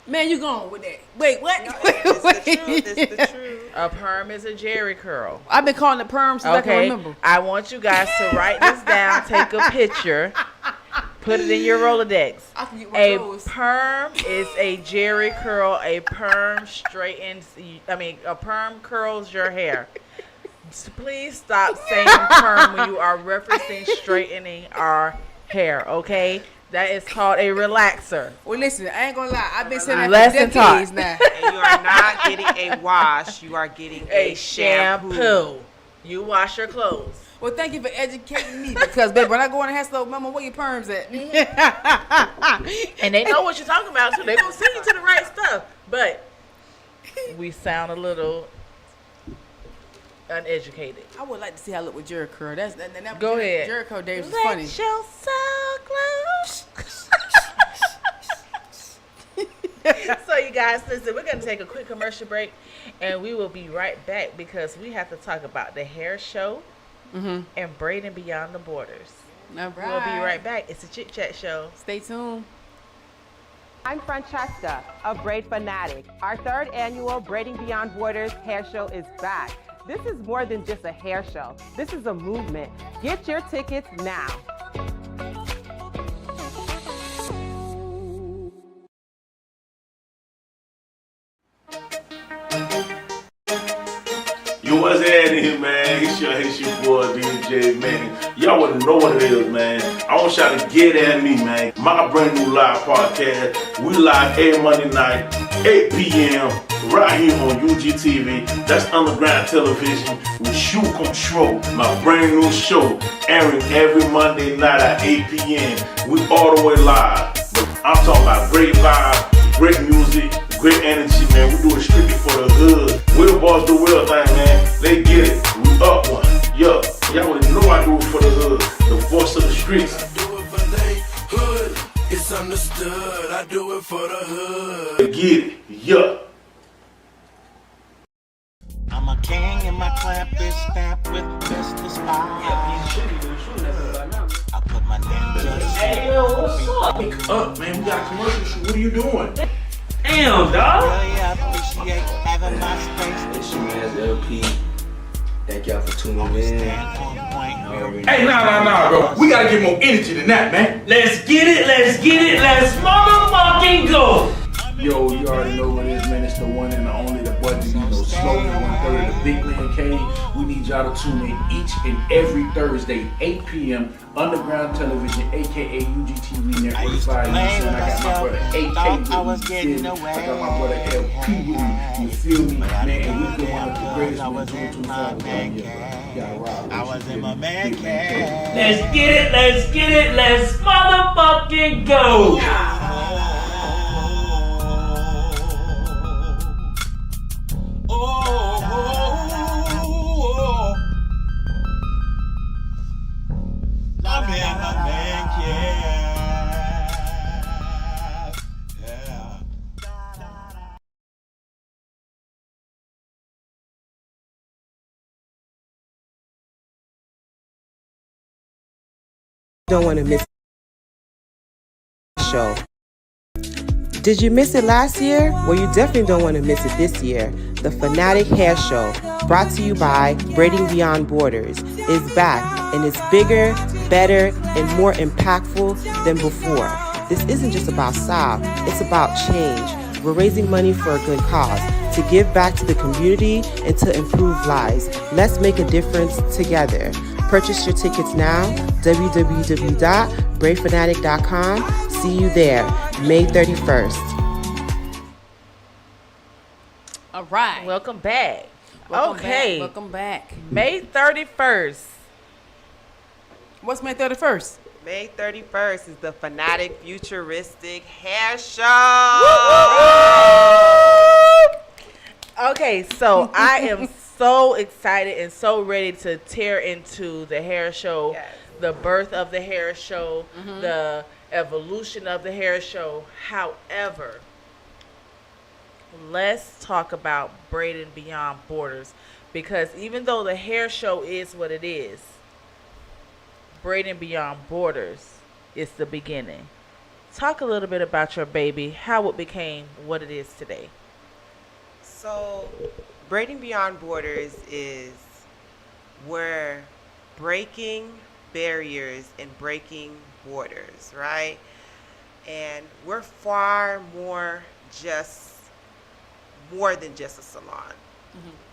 A: Man, you going with that? Wait, what?
F: No, it's the truth. It's the truth.
E: A perm is a jerry curl.
A: I've been calling it perm since I can
E: Okay,
A: remember.
E: I want you guys to write this down, take a picture, put it in your Rolodex.
A: I can get one of
E: A
A: those.
E: perm is a jerry curl. A perm straightens, a perm curls your hair. Please stop saying perm when you are referencing straightening our hair, okay? That is called a relaxer.
A: Well, listen, I ain't gonna lie. I've been saying that
E: Lesson
A: for decades now.
F: And you are not getting a wash. You are getting
E: A shampoo. You wash your clothes.
A: Well, thank you for educating me because, baby, when I go in the hair store, mama, where your perms at?
E: And they know what you're talking about, so they're going to send you to the right stuff. But we sound a little uneducated.
A: I would like to see how I look with Jerry curl. That
E: Go ahead.
A: Jerry curl days was
E: Let
A: funny.
E: your soul glow. So you guys, listen, we're going to take a quick commercial break, and we will be right back because we have to talk about the hair show and braiding beyond the borders.
A: All right.
E: We'll be right back. It's a Chit Chat show.
A: Stay tuned.
G: I'm Francesca, a braid fanatic. Our third annual Braiding Beyond Borders hair show is back. This is more than just a hair show. This is a movement. Get your tickets now.
H: Yo, what's happening here, man? It's your boy, DJ, man. Y'all wouldn't know what it is, man. I want y'all to get at me, man. My brand new live podcast. We live every Monday night, 8 p.m. right here on UGTv. That's underground television with Shoe Control. My brand new show airing every Monday night at 8 p.m. We all the way live. But I'm talking about great vibe, great music, great energy, man. We do it strictly for the hood. We the boss do real thing, man. They get it. We up one. Yo, y'all already know I do it for the hood. The voice of the streets.
I: I do it for they hood. It's understood. I do it for the hood.
H: They get it. Yeah.
J: I'm a king and my clap is stamped with Mr. Spy. I put my ninja.
H: Hey, yo, what's up? Wake up, man. We got a commercial shoot. What are you doing?
J: Damn, dog. Really appreciate having my space.
K: It's your man's LP. Thank y'all for tuning in.
J: Stand on point.
L: Hey, nah, bro. We gotta get more energy than that, man.
K: Let's get it, let's motherfucking go!
L: Yo, you already know what it is, man. It's the one and the only, the buddy, Slogan 130, the Big Man Cave. We need y'all to tune in each and every Thursday, 8 p.m. Underground Television, aka UGTv Network 5. You know, I got my brother AK with me, you feel me? I got my brother LP with me, you feel me? Man, and we've been one of the greatest men 2025 down here, bro. gotta rock.
J: I was in my man
L: Big man
J: cave.
K: Let's get it, let's motherfucking go.
J: I'm in my man cave. Yeah.
G: Don't want to miss the show. Did you miss it last year? Well, you definitely don't want to miss it this year. The Fanatic Hair Show, brought to you by Braiding Beyond Borders, is back, and it's bigger, better, and more impactful than before. This isn't just about style, it's about change. We're raising money for a good cause, to give back to the community and to improve lives. Let's make a difference together. Purchase your tickets now, www.braidfanatic.com. See you there, May 31st.
A: All right.
E: Welcome back.
A: Welcome Welcome back.
E: May 31st.
A: What's May 31st?
G: May 31st is the Fanatic Futuristic Hair Show.
E: Okay, so I am so excited and so ready to tear into the hair show,
G: Yes.
E: the birth of the hair show, the evolution of the hair show. However, let's talk about Braiding Beyond Borders, because even though the hair show is what it is, Braiding Beyond Borders is the beginning. Talk a little bit about your baby, how it became what it is today.
G: So, Braiding Beyond Borders is where breaking barriers and breaking borders, right? And we're far more than just a salon.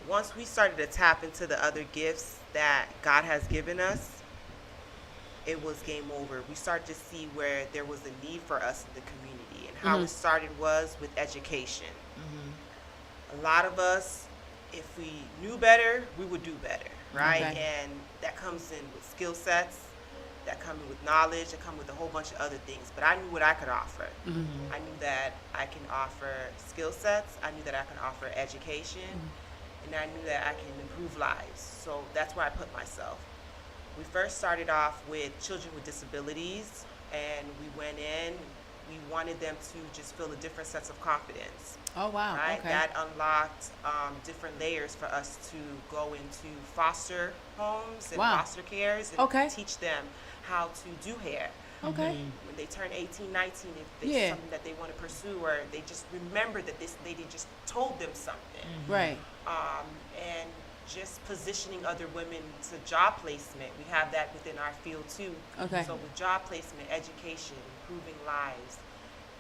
G: Once we started to tap into the other gifts that God has given us, it was game over. We started to see where there was a need for us in the community, and how it started was with education. A lot of us, if we knew better, we would do better, right?
A: Okay.
G: And that comes in with skill sets, that come in with knowledge, that come with a whole bunch of other things. But I knew what I could offer. I knew that I can offer skill sets. I knew that I can offer education. And I knew that I can improve lives. So that's where I put myself. We first started off with children with disabilities, and we went in. We wanted them to just feel a different sense of confidence.
A: Oh, wow.
G: Right?
A: Okay.
G: That unlocked different layers for us to go into foster homes and
A: Wow.
G: foster cares and
A: Okay.
G: teach them how to do hair.
A: Okay.
G: When they turn 18, 19, if there's
A: Yeah.
G: something that they want to pursue, or they just remember that this lady just told them something.
A: Right.
G: And just positioning other women to job placement. We have that within our field too.
A: Okay.
G: So with job placement, education, improving lives,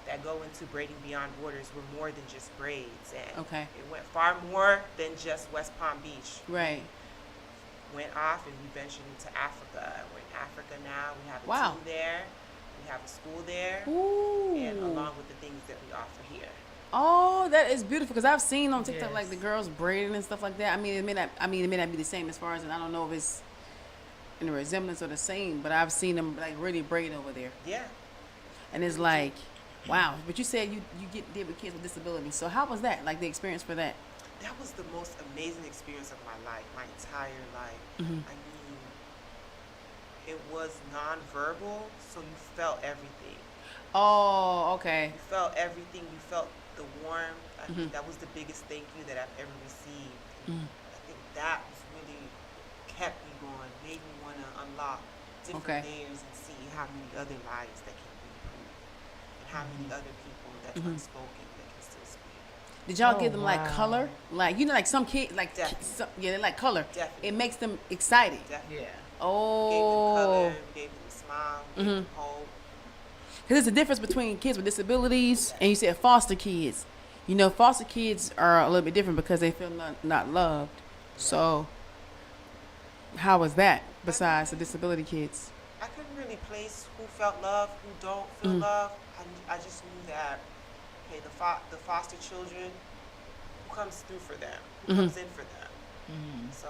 G: that go into Braiding Beyond Borders, we're more than just braids. And
A: Okay.
G: it went far more than just West Palm Beach.
A: Right.
G: Went off and we ventured into Africa. We're in Africa now. We have a
A: Wow.
G: team there. We have a school there.
A: Ooh.
G: And along with the things that we offer here.
A: Oh, that is beautiful, because I've seen on TikTok
E: Yes.
A: like the girls braiding and stuff like that. It may not be the same as far as, and I don't know if it's in the resemblance or the same, but I've seen them like really braid over there.
G: Yeah.
A: And it's like, wow. But you said you did with kids with disabilities. So how was that? Like the experience for that?
G: That was the most amazing experience of my life, my entire life. I mean, it was nonverbal, so you felt everything.
A: Oh, okay.
G: You felt everything. You felt the warmth. I think that was the biggest thank you that I've ever received. I think that was really kept me going, made me want to unlock different
A: Okay.
G: layers and see how many other lives that can be improved, and how many other people that's unspoken that can still speak.
A: Did y'all give them like color? Like, you know, like some kids, like,
G: Definitely.
A: yeah, they like color.
G: Definitely.
A: It makes them excited.
G: Definitely.
E: Yeah.
G: Gave them
A: Oh.
G: color, gave them a smile, gave them hope.
A: Because there's a difference between kids with disabilities and you said foster kids. You know, foster kids are a little bit different because they feel not loved. So, how was that besides the disability kids?
G: I couldn't really place who felt love, who don't feel love. I just knew that, okay, the foster children, who comes through for them, who comes in for them. So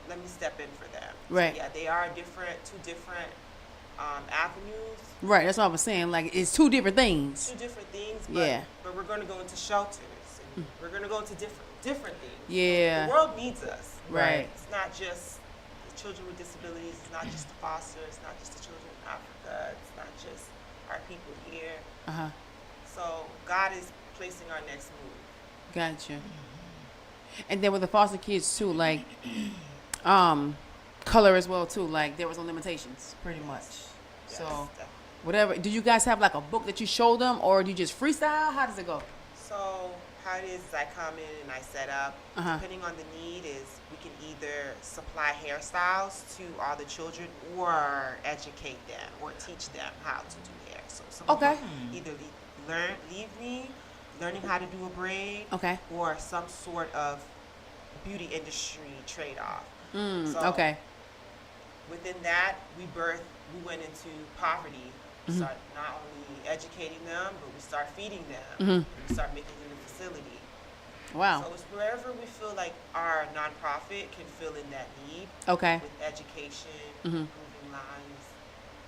F: let me step in for them.
A: Right.
F: So, yeah, they are two different avenues.
A: Right. That's what I was saying. Like, it's two different things.
F: Two different things. But we're going to go into shelters. And we're going to go into different things.
A: Yeah.
F: The world needs us.
A: Right.
F: It's not just the children with disabilities. It's not just the foster. It's not just the children in Africa. It's not just our people here. So God is placing our next move.
A: Gotcha. And then with the foster kids too, like, color as well too. Like, there was no limitations, pretty much.
F: Yes,
A: So,
F: definitely.
A: whatever. Do you guys have like a book that you show them, or do you just freestyle? How does it go?
F: So how it is I come in and I set up. Depending on the need is we can either supply hairstyles to all the children or educate them or teach them how to do hair. So some people either leave me learning how to do a braid or some sort of beauty industry trade-off. So within that, we went into poverty. We start not only educating them, but we start feeding them. We start making them a facility.
A: Wow.
F: So it's wherever we feel like our nonprofit can fill in that need. With education, improving lives,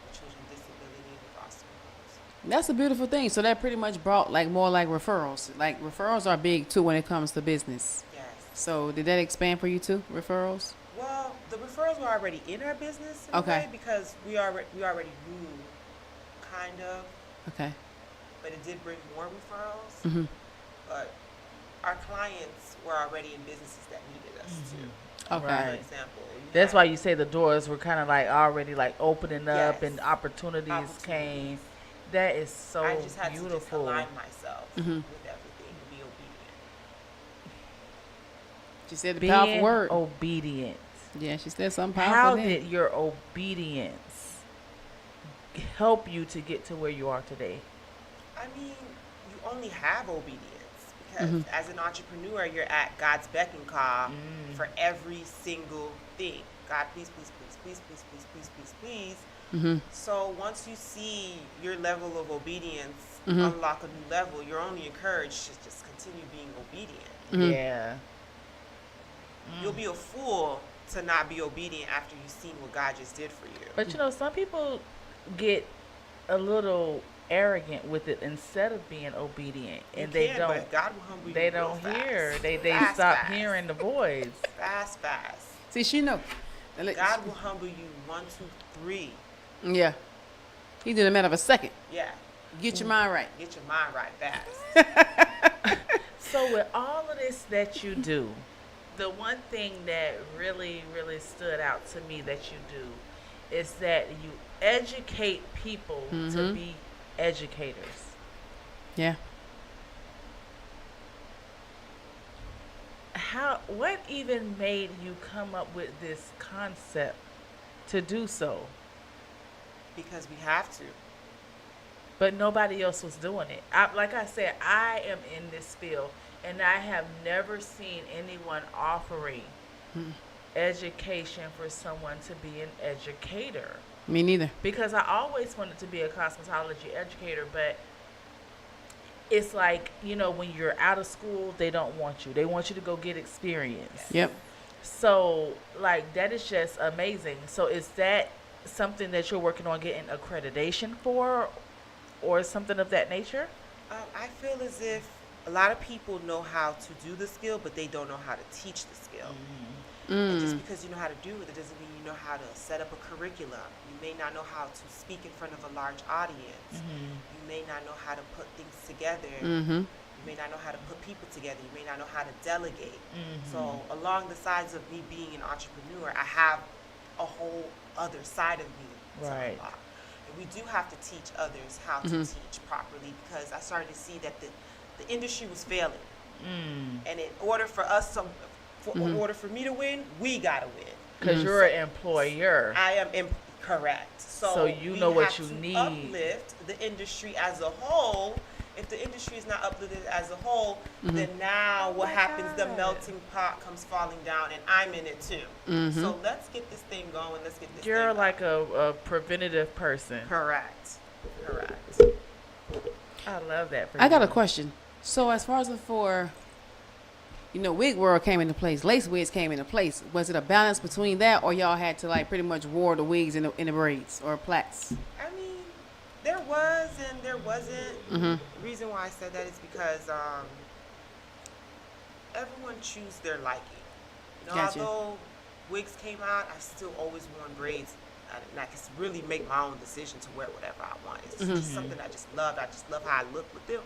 F: with children with disability, and foster homes.
A: That's a beautiful thing. So that pretty much brought like more like referrals. Like, referrals are big too when it comes to business.
F: Yes.
A: So did that expand for you too, referrals?
F: Well, the referrals were already in our business in a way because we already knew, kind of. But it did bring more referrals. But our clients were already in businesses that needed us too. For example.
E: That's why you say the doors were kind of like already like opening up and opportunities came. That is so beautiful.
F: I just had to just align myself with everything to be obedient.
A: She said the powerful
E: Being
A: word.
E: obedient.
A: Yeah, she said something powerful.
E: How
A: then.
E: did your obedience help you to get to where you are today?
F: I mean, you only have obedience because as an entrepreneur, you're at God's beck and call for every single thing. God, please, please, please, please, please, please, please, please, please. So once you see your level of obedience unlock a new level, you're only encouraged to just continue being obedient.
E: Yeah.
F: You'll be a fool to not be obedient after you've seen what God just did for you.
E: But you know, some people get a little arrogant with it instead of being obedient, and they don't.
F: But God will humble you.
E: They
F: real
E: don't
F: fast.
E: hear. They
F: Fast,
E: stop
F: fast.
E: hearing the voice.
F: Fast.
A: See, she know.
F: God will humble you 1, 2, 3.
A: Yeah. He did a matter of a second.
F: Yeah.
A: Get your mind right.
F: Get your mind right fast.
E: So with all of this that you do, the one thing that really, really stood out to me that you do is that you educate people to be educators.
A: Yeah.
E: What even made you come up with this concept to do so?
F: Because we have to.
E: But nobody else was doing it. Like I said, I am in this field, and I have never seen anyone offering education for someone to be an educator.
A: Me neither.
E: Because I always wanted to be a cosmetology educator, but it's like, you know, when you're out of school, they don't want you. They want you to go get experience.
A: Yep.
E: So, like, that is just amazing. So is that something that you're working on getting accreditation for, or something of that nature?
F: I feel as if a lot of people know how to do the skill, but they don't know how to teach the skill. And just because you know how to do it doesn't mean you know how to set up a curriculum. You may not know how to speak in front of a large audience. You may not know how to put things together. You may not know how to put people together. You may not know how to delegate. So along the sides of me being an entrepreneur, I have a whole other side of me to unlock. And we do have to teach others how to teach properly, because I started to see that the industry was failing. And in order for us to in order for me to win, we gotta win.
E: Because you're an employer.
F: I am correct. So
E: you know what you need.
F: Uplift the industry as a whole. If the industry is not uplifted as a whole, then now what happens? The melting pot comes falling down, and I'm in it too. So let's get this thing going. Let's get this.
E: You're
F: thing
E: like a preventative person.
F: Correct.
E: I love that.
A: I got a question. So as far as for you know, wig world came into place, lace wigs came into place. Was it a balance between that, or y'all had to like pretty much wore the wigs in the braids or plaits?
F: I mean, there was and there wasn't. The reason why I said that is because everyone choose their liking. You know,
A: Gotcha.
F: although wigs came out, I've still always worn braids. And I can really make my own decision to wear whatever I want. It's just something I just love. I just love how I look with them.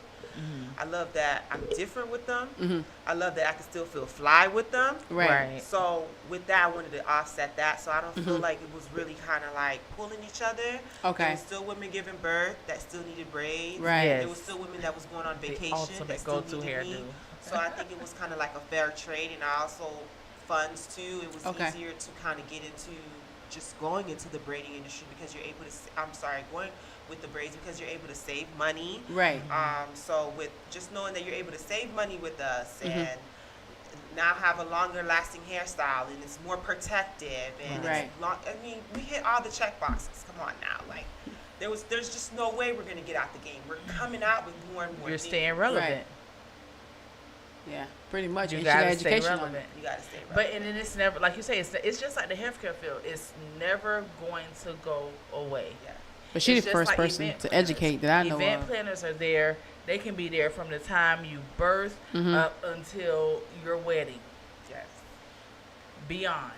F: I love that I'm different with them. I love that I can still feel fly with them.
A: Right.
F: So with that, I wanted to offset that. So I don't feel like it was really kind of like pulling each other.
A: Okay.
F: There was still women giving birth that still needed braids.
A: Right.
E: Yes.
F: There was still women that was going on vacation
E: ultimate
F: that still
E: go-to
F: needed me.
E: hairdo.
F: So I think it was kind of like a fair trade, and I also funds too. It was
A: Okay.
F: easier to kind of get into just going into the braiding industry because you're able to. Going with the braids because you're able to save money.
A: Right.
F: So with just knowing that you're able to save money with us and now have a longer lasting hairstyle and it's more protective and
A: Right.
F: it's long. I mean, we hit all the check boxes. Come on now, like there's just no way we're gonna get out the game. We're coming out with more and more.
E: You're
F: things.
E: staying relevant.
A: Right. Yeah, pretty much.
E: You
A: And
E: gotta
A: she got
E: stay
A: education on
E: relevant.
A: it.
F: You gotta stay relevant.
E: But and then it's never, like you say, it's just like the healthcare field. It's never going to go away.
F: Yeah.
A: But she's
E: It's
A: the
E: just
A: first
E: like
A: person
E: event
A: to
E: planners.
A: educate that I know
E: Event
A: of.
E: planners are there. They can be there from the time you birth up until your wedding.
F: Yes.
E: Beyond.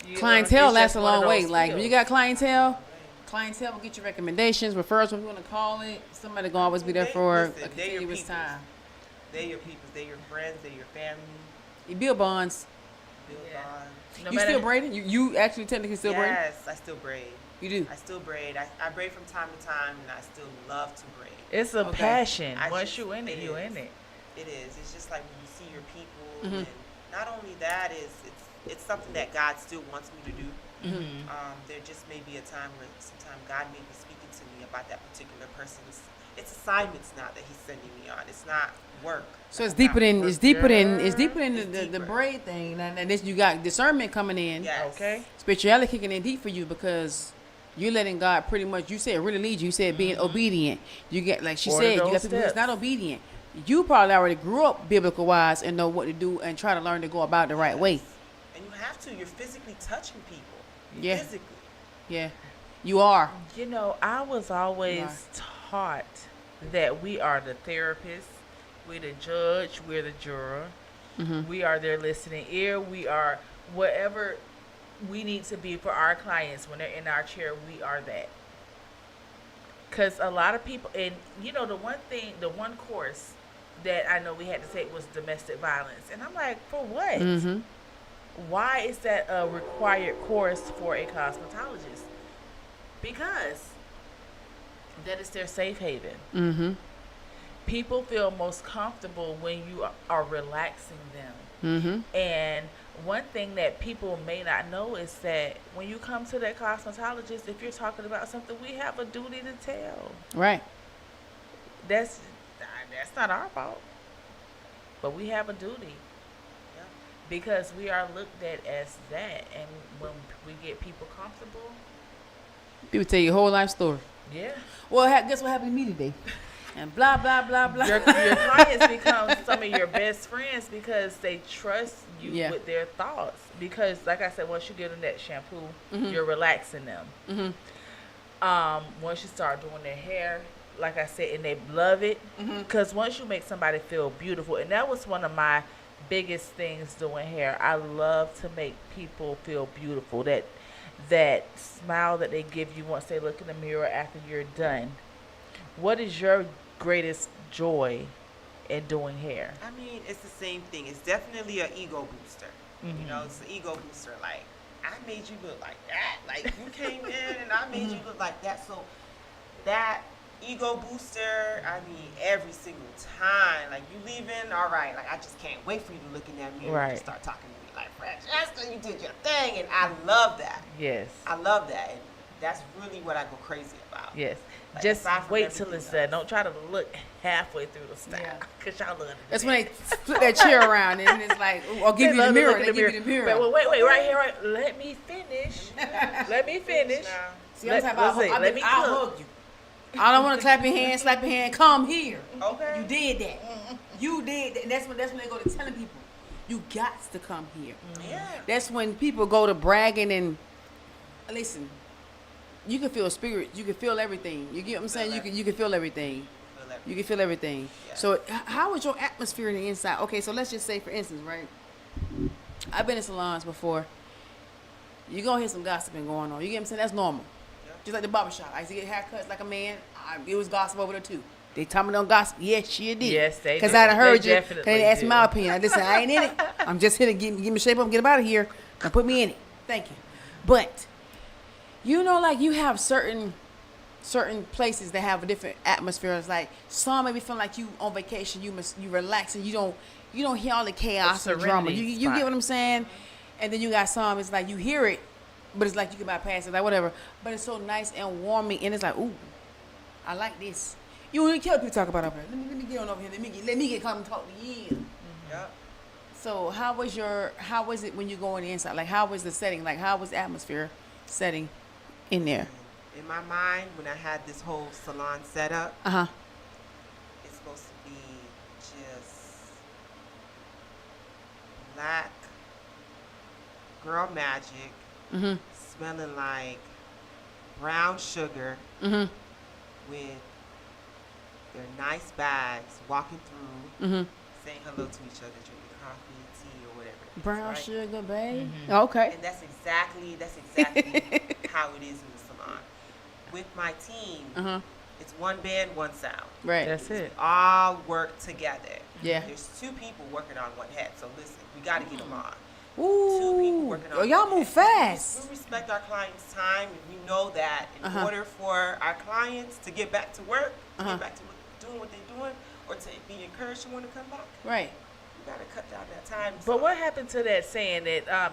E: You
A: Clientele
E: it's
A: lasts
E: just
A: a
E: one of
A: long way.
E: those
A: Like when you
E: skills.
A: got clientele will get you recommendations, referrals, when you want to call it. Somebody gonna always be there for
F: Listen,
A: a
F: they're your
A: continuous
F: peoples.
A: time.
F: They're your people. They're your friends. They're your family.
A: You build bonds.
F: Build
E: Yeah.
F: bonds.
E: No
A: You
E: matter-
A: still braiding? You actually technically still braiding?
F: Yes, I still braid.
A: You do.
F: I still braid. I braid from time to time, and I still love to braid.
E: It's a
A: Okay.
E: passion.
F: I
E: Once
F: just-
E: you in it, you
F: is.
E: in it.
F: It is. It's just like when you see your people, and not only that it's something that God still wants me to do. There just may be a time where sometimes God may be speaking to me about that particular person's. It's assignments now that He's sending me on. It's not work.
A: So it's
F: Not
A: deeper than
F: work.
A: it's deeper than
F: It's
A: the
F: deeper.
A: braid thing. And this you got discernment coming in.
F: Yes.
E: Okay.
A: Spirituality kicking in deep for you because you're letting God pretty much. You said really lead you. You said being obedient. You get like she
E: Order
A: said. You
E: those
A: got people who's
E: steps.
A: not obedient. You probably already grew up biblical wise and know what to do and try to learn to go about it the right way.
F: And you have to. You're physically touching people.
A: Yeah.
F: Physically.
A: Yeah, you are.
E: You know, I was always taught that we are the therapist, we're the judge, we're the juror, we are their listening ear, we are whatever we need to be for our clients when they're in our chair, we are that. Because a lot of people, and you know, the one course that I know we had to take was domestic violence. And I'm like, for what? Why is that a required course for a cosmetologist? Because that is their safe haven. People feel most comfortable when you are relaxing them. And one thing that people may not know is that when you come to that cosmetologist, if you're talking about something, we have a duty to tell.
A: Right.
E: That's not our fault, but we have a duty. Because we are looked at as that, and when we get people comfortable,
A: People tell you a whole life story.
E: yeah,
A: Well, guess what happened to me today? And blah blah blah blah.
E: your clients become some of your best friends because they trust you
A: Yeah.
E: with their thoughts. Because, like I said, once you give them that shampoo, you're relaxing them. Once you start doing their hair, like I said, and they love it, because once you make somebody feel beautiful, and that was one of my biggest things doing hair. I love to make people feel beautiful. That smile that they give you once they look in the mirror after you're done. What is your greatest joy in doing hair?
F: I mean, it's the same thing. It's definitely an ego booster. You know, it's an ego booster. Like, I made you look like that. Like, you came in and I made you look like that. So that ego booster, I mean, every single time. Like, you leaving, all right. Like, I just can't wait for you to look in that mirror and start talking to me like, Francesca, you did your thing. And I love that.
E: Yes.
F: I love that. And that's really what I go crazy about.
E: Yes.
F: Like,
E: Just
F: aside from
E: wait till
F: everything
E: it's done.
F: else.
E: Don't try to look halfway through the style.
A: Yeah.
E: Because y'all love to do
A: That's
E: that.
A: when they flip that chair around and it's like, ooh, I'll give
E: They
A: you the
E: love to
A: mirror.
E: look
A: They
E: in the
A: give you the mirror.
E: But wait, right here, right. Let me finish. Let me finish.
A: See, I'm talking about,
E: let me
A: I'll
E: cook.
A: hug you. I don't want to clap your hand, slap your hand. Come here.
F: Okay.
A: You did that. You did that. And that's when they go to telling people. You got to come here.
F: Yeah.
A: That's when people go to bragging and listen. You can feel spirit. You can feel everything. You get what I'm saying? You can feel everything. You can feel everything.
F: Yeah.
A: So how is your atmosphere in the inside? Okay, so let's just say, for instance, right? I've been in salons before. You're going to hear some gossiping going on. You get what I'm saying? That's normal.
F: Yeah.
A: Just like the barbershop. I used to get haircuts like a man. It was gossip over there, too. They tell me don't gossip. Yes, she did.
E: Yes, they
A: Because
E: do.
A: I done heard
E: They
A: you.
E: definitely
A: Because they asked
E: do.
A: my opinion. Listen, I ain't in it. I'm just here to give me shape up and get up out of here and put me in it. Thank you. But, you know, like you have certain places that have a different atmosphere. It's like some maybe feel like you on vacation, you relax and you don't hear all the chaos and drama. You get what I'm saying? And then you got some, it's like you hear it, but it's like you can bypass it, like whatever. But it's so nice and warming, and it's like, ooh, I like this. You don't even care what people talk about over there. Let me get on over here. Let me get come and talk to you.
F: Yep.
A: So how was it when you go on the inside? Like how was the setting? Like how was the atmosphere setting in there?
F: In my mind, when I had this whole salon set up, it's supposed to be just black girl magic, smelling like brown sugar, with their nice bags, walking through, saying hello to each other, drinking coffee, tea, or whatever. it is,
A: Brown
F: right?
A: sugar, babe. Okay.
F: And that's exactly how it is in the salon. With my team, it's one band, one sound.
A: Right.
E: That's it.
F: All work together.
A: Yeah.
F: There's two people working on one head, so listen, we got to get them on.
A: Ooh.
F: Two people working on
A: y'all
F: one
A: move
F: head.
A: fast.
F: We respect our clients' time, and we know that in order for our clients to get back to work, to get back to doing what they're doing, or to be encouraged to want to come back,
A: Right.
F: we got to cut down that time.
E: But what happened to that saying that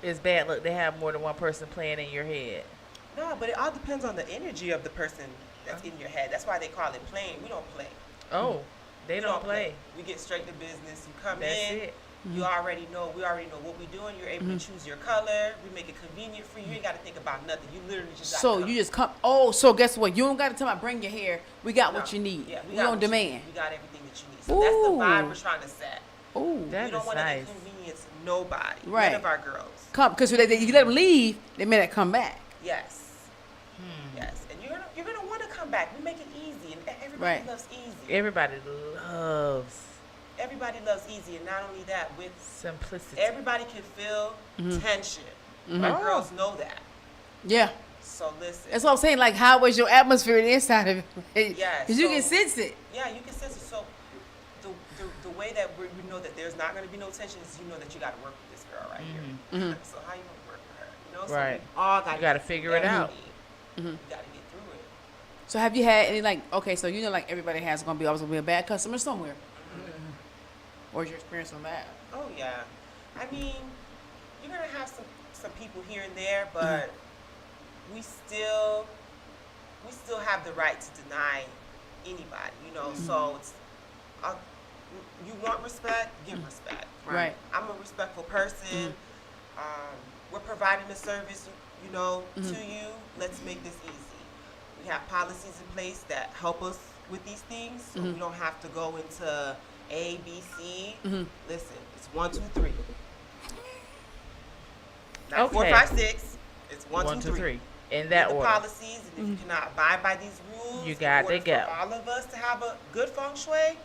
E: it's bad luck to have more than one person playing in your head?
F: No, but it all depends on the energy of the person that's in your head. That's why they call it playing. We don't play.
E: Oh, they
F: We
E: don't play.
F: We get straight to business. You come
E: That's
F: in.
E: it.
F: You already know. We already know what we're doing. You're able to choose your color. We make it convenient for you. You ain't got to think about nothing. You literally just got
A: So
F: to
A: you just come. Oh, so guess what? You don't got to tell me bring your hair. We got what you need.
F: Yeah,
A: we
F: got
A: on
F: what you
A: demand.
F: need. We got everything that you need. So that's the vibe
A: Ooh.
F: we're trying to set.
A: Ooh,
F: We
E: That
F: don't
E: is
F: want to
E: nice.
F: inconvenience nobody.
A: Right.
F: None of our girls.
A: come because you let them leave. They may not come back.
F: Yes. Yes. And you're gonna want to come back. We make it easy, and everybody
A: Right.
F: loves easy.
E: Everybody loves
F: Everybody loves easy, and not only that, with
E: simplicity.
F: everybody can feel tension. Our girls know that.
A: Yeah.
F: So listen.
A: That's what I'm saying. Like, how was your atmosphere inside of it?
F: Yeah,
A: Because you
F: so-
A: can sense it.
F: Yeah, you can sense it. So the way that we know that there's not going to be no tension is you know that you got to work with this girl right here. So how you going to work with her? You know, so
E: Right.
F: we all got
E: You gotta figure it out.
F: You got to get through it.
A: So have you had any like? Okay, so you know, like everybody has always gonna be a bad customer somewhere. Or is your experience on that?
F: Oh yeah, I mean, you're gonna have some people here and there, but we still have the right to deny anybody, you know. So it's you want respect, give respect.
A: Right.
F: I'm a respectful person. We're providing a service, you know, to you. Let's make this easy. We have policies in place that help us with these things, so we don't have to go into A, B, C. Listen, it's 1, 2, 3. Not 4,
E: Okay.
F: 5, 6. It's 1, 2, 3.
E: In that
F: the
E: order.
F: policies, and if you cannot abide by these rules,
E: You got
F: in order
E: to go.
F: for all of us to have a good feng shui,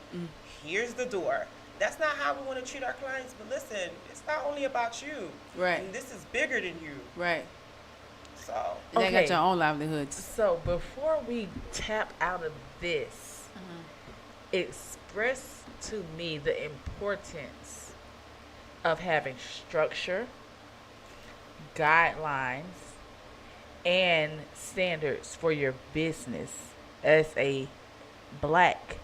F: here's the door. That's not how we want to treat our clients, but listen, it's not only about you.
A: Right.
F: And this is bigger than you.
A: Right.
F: So,
A: They
E: Okay.
A: got your own livelihoods.
E: So before we tap out of this, express to me the importance of having structure, guidelines, and standards for your business as a black